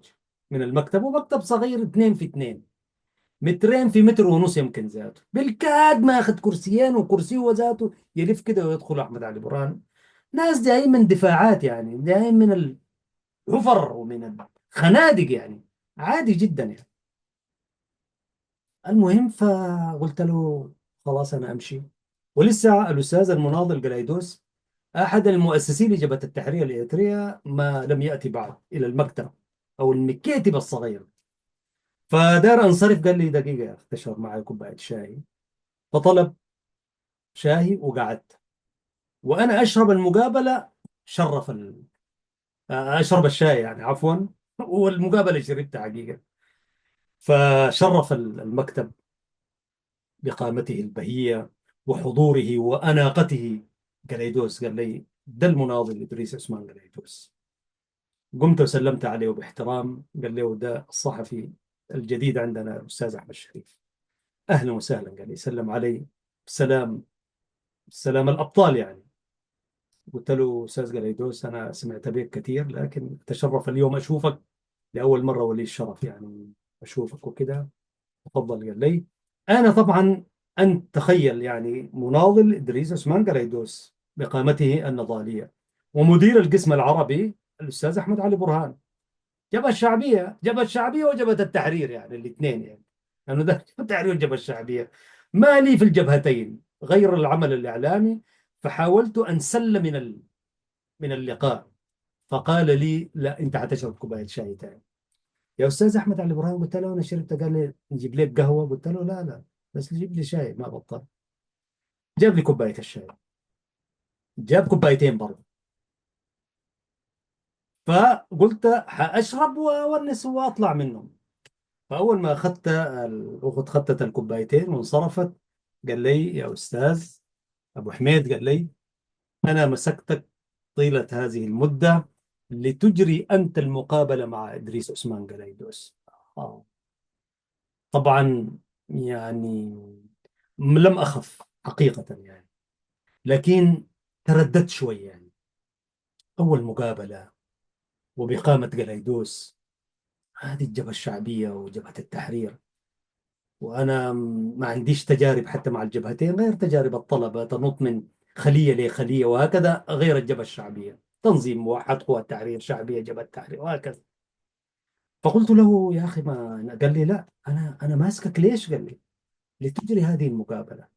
من المكتب، ومكتب صغير 2 في 2، مترين في متر ونص يمكن ذاته بالكاد، ما أخذ كرسيين وكرسي وذاته يلف كده ويدخل أحمد علي برهان. ناس جايين من دفاعات يعني، جايين من الحفر ومن الخنادق يعني، عادي جدا يعني. المهم فقلت له خلاص أنا أمشي. ولسه الأستاذ المناضل قلايدوس أحد المؤسسين لجبهة التحرير الإريترية ما لم يأتي بعد إلى المكتب أو المكاتب الصغيرة. فدار أنصرف، قال لي دقيقة يا أخي تشرب معي كوباية شاي. فطلب شاي وقعدت، وأنا أشرب المقابلة. شرف أشرب الشاي يعني عفوا، والمقابلة شربتها حقيقة. فشرف المكتب بقامته البهية وحضوره وأناقته. قليدوس قال لي ده المناضل إدريس عثمان قليدوس. قمت وسلمت عليه باحترام. قال له ده الصحفي الجديد عندنا الأستاذ أحمد شريف. أهلا وسهلا. قال لي سلم علي. سلام، سلام الأبطال يعني. قلت له أستاذ قليدوس أنا سمعت بك كثير، لكن أتشرف اليوم أشوفك لأول مرة، ولي الشرف يعني أشوفك وكده. تفضل. قال لي أنا طبعا، أنت تخيل يعني مناضل إدريس عثمان قريدوس بقامته النضالية، ومدير القسم العربي الأستاذ أحمد علي برهان. جبهة الشعبية، جبهة الشعبية وجبهة التحرير يعني الاثنين يعني، لأنه ده جبهة التحرير والجبهة الشعبية. ما لي في الجبهتين غير العمل الإعلامي. فحاولت أن سل من اللقاء. فقال لي لا أنت حتشرب كوباية شاي تاني يا استاذ احمد علي ابراهيم. قلت له انا شربت. قال لي نجيب لك قهوه. قلت له لا لا، بس جيب لي شاي ما بطل. جاب لي كوبايه الشاي. جاب كوبايتين برضه. فقلت حاشرب واونس واطلع منهم. فاول ما اخذت الاخت خدت الكوبايتين وانصرفت، قال لي يا استاذ ابو حميد، قال لي انا مسكتك طيله هذه المده لتجري انت المقابله مع ادريس عثمان قلايدوس. آه. طبعا يعني لم أخف حقيقة يعني، لكن ترددت شوي يعني. أول مقابلة وبقامة قلايدوس، هذه الجبهة الشعبية وجبهة التحرير، وأنا ما عنديش تجارب حتى مع الجبهتين غير تجارب الطلبة تنط من خلية لخلية وهكذا، غير الجبهة الشعبية تنظيم موحد قوى التحرير شعبية جبهة التحرير وهكذا. فقلت له يا أخي ما. قال لي لا، أنا ماسكك ليش؟ قال لي لتجري هذه المقابلة.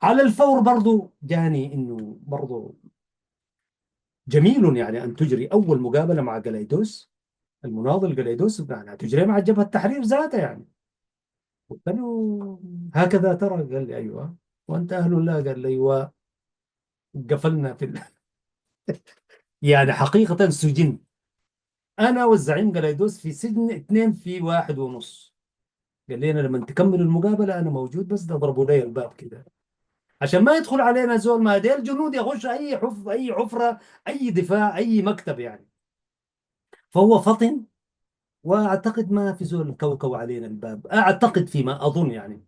على الفور برضو جاني انه برضو جميل يعني ان تجري اول مقابله مع جلايدوس المناضل جلايدوس، يعني تجري مع جبهه التحرير ذاتها يعني. قلت له هكذا ترى؟ قال لي ايوه. وانت اهل الله؟ قال لي وقفلنا يعني حقيقه سجنت انا والزعيم جلايدوس في سجن اثنين في واحد ونص. قال لي انا لما تكمل المقابله انا موجود، بس ده ضربوا لي الباب كده عشان ما يدخل علينا زول. ما ديل الجنود يخش اي اي حفره، اي دفاع، اي مكتب يعني. فهو فطن، واعتقد ما في زول كوكو علينا الباب، اعتقد فيما اظن يعني.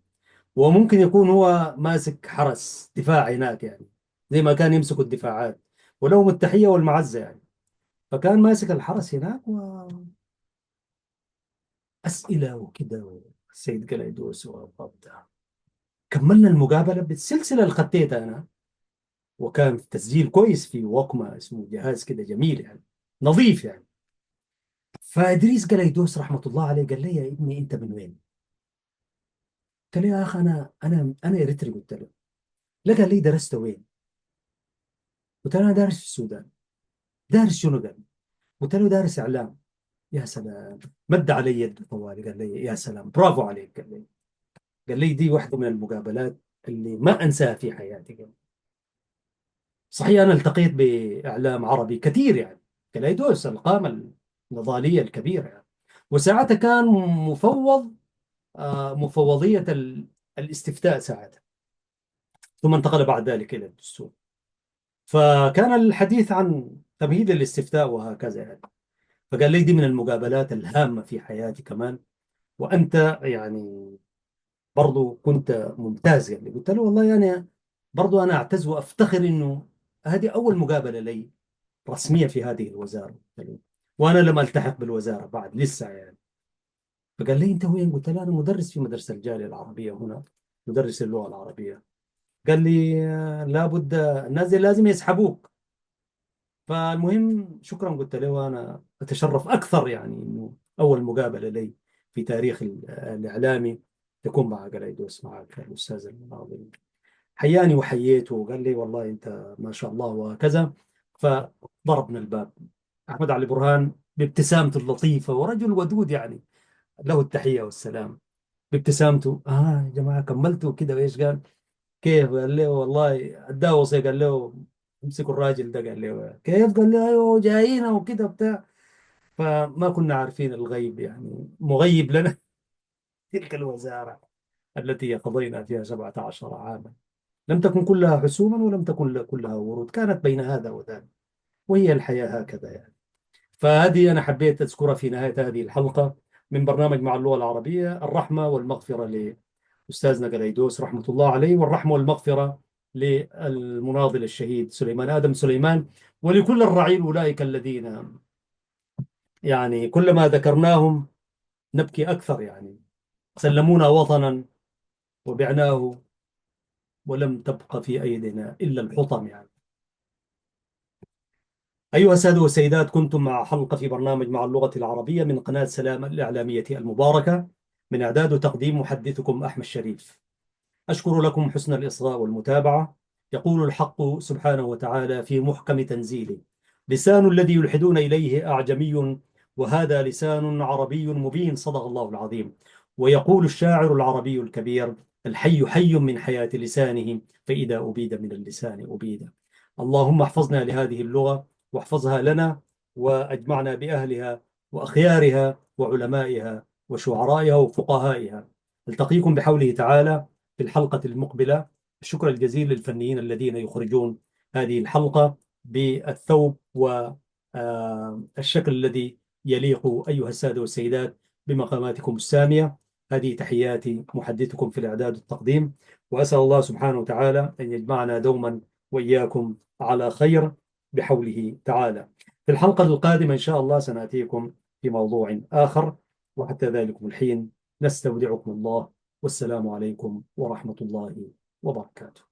وممكن يكون هو ماسك حرس دفاع هناك يعني، زي ما كان يمسك الدفاعات، ولهم التحيه والمعزه يعني. فكان ماسك الحرس هناك، واسئله وكده. السيد قلايدوس وابدا كملنا المقابله بالسلسله اللي خطيتها انا. وكان في تسجيل كويس في ووكما، اسمه جهاز كده جميل يعني، نظيف يعني. فادريس قلايدوس رحمه الله عليه قال لي يا ابني انت من وين؟ قلت له يا اخ انا اريتري. قلت له لا. قال لي درست وين؟ قلت له انا دارس في السودان. دارس شنو؟ قال. قلت له دارس اعلام. يا سلام. مد علي يده طوالي قال لي يا سلام برافو عليك. قال لي، قال لي دي واحده من المقابلات اللي ما انساها في حياتي. قال صحيح انا التقيت باعلام عربي كثير يعني، كلايدوس القامه النضاليه الكبيره يعني. وساعتها كان مفوض مفوضيه الاستفتاء ساعتها، ثم انتقل بعد ذلك الى الدستور. فكان الحديث عن تمهيد الاستفتاء وهكذا يعني. فقال لي دي من المقابلات الهامة في حياتي كمان، وأنت يعني برضو كنت ممتاز. يعني قلت له والله يعني برضو أنا أعتز وأفتخر إنه هذه أول مقابلة لي رسمية في هذه الوزارة. قلت له وأنا لم ألتحق بالوزارة بعد لسه يعني. فقال لي أنت وين؟ قلت له أنا مدرس في مدرسة الجالية العربية هنا، مدرس اللغة العربية. قال لي لابد الناس دي لازم يسحبوك. فالمهم شكرا قلت له، وانا اتشرف اكثر يعني انه اول مقابله لي في تاريخ الاعلامي يكون معك، قال يدوس معك الأستاذ المناضل. حياني وحييته، قال لي والله أنت ما شاء الله وكذا. فضربنا الباب. أحمد علي برهان بابتسامته اللطيفة، ورجل ودود يعني، له التحية والسلام. بابتسامته، يا جماعة كملتوا كده وإيش؟ قال كيف؟ قال له والله اداه وصية، قال له امسكوا الراجل ده. قال له كيف؟ قال له ايوه جايين وكده بتاع. فما كنا عارفين الغيب، يعني مغيب لنا تلك الوزارة التي قضينا فيها 17 عاما، لم تكن كلها حسوما ولم تكن كلها ورود، كانت بين هذا وذاك، وهي الحياة هكذا يعني. فهذه أنا حبيت أذكرها في نهاية هذه الحلقة من برنامج مع اللغة العربية. الرحمة والمغفرة لأستاذنا قليدوس رحمة الله عليه، والرحمة والمغفرة للمناضل الشهيد سليمان آدم سليمان، ولكل الرعيل أولئك الذين يعني كلما ذكرناهم نبكي أكثر يعني. سلمونا وطنا وبعناه ولم تبق في أيدينا إلا الحطم يعني. أيها السادة والسيدات، كنتم مع حلقة في برنامج مع اللغة العربية من قناة سلام الإعلامية المباركة، من إعداد وتقديم محدثكم أحمد شريف. أشكر لكم حسن الإصغاء والمتابعة. يقول الحق سبحانه وتعالى في محكم تنزيله: لسان الذي يلحدون إليه أعجمي، وهذا لسان عربي مبين. صدق الله العظيم. ويقول الشاعر العربي الكبير: الحي حي من حياة لسانه، فإذا أبيد من اللسان أبيد. اللهم احفظنا لهذه اللغة، واحفظها لنا، وأجمعنا بأهلها وأخيارها وعلمائها وشعرائها وفقهائها. التقيكم بحوله تعالى في الحلقة المقبلة. الشكر الجزيل للفنيين الذين يخرجون هذه الحلقة بالثوب والشكل الذي يليق، أيها السادة والسيدات، بمقاماتكم السامية. هذه تحياتي، محدثكم في الإعداد والتقديم، وأسأل الله سبحانه وتعالى أن يجمعنا دوما وإياكم على خير بحوله تعالى. في الحلقة القادمة إن شاء الله سنأتيكم في موضوع آخر، وحتى ذلكم الحين نستودعكم الله، والسلام عليكم ورحمة الله وبركاته.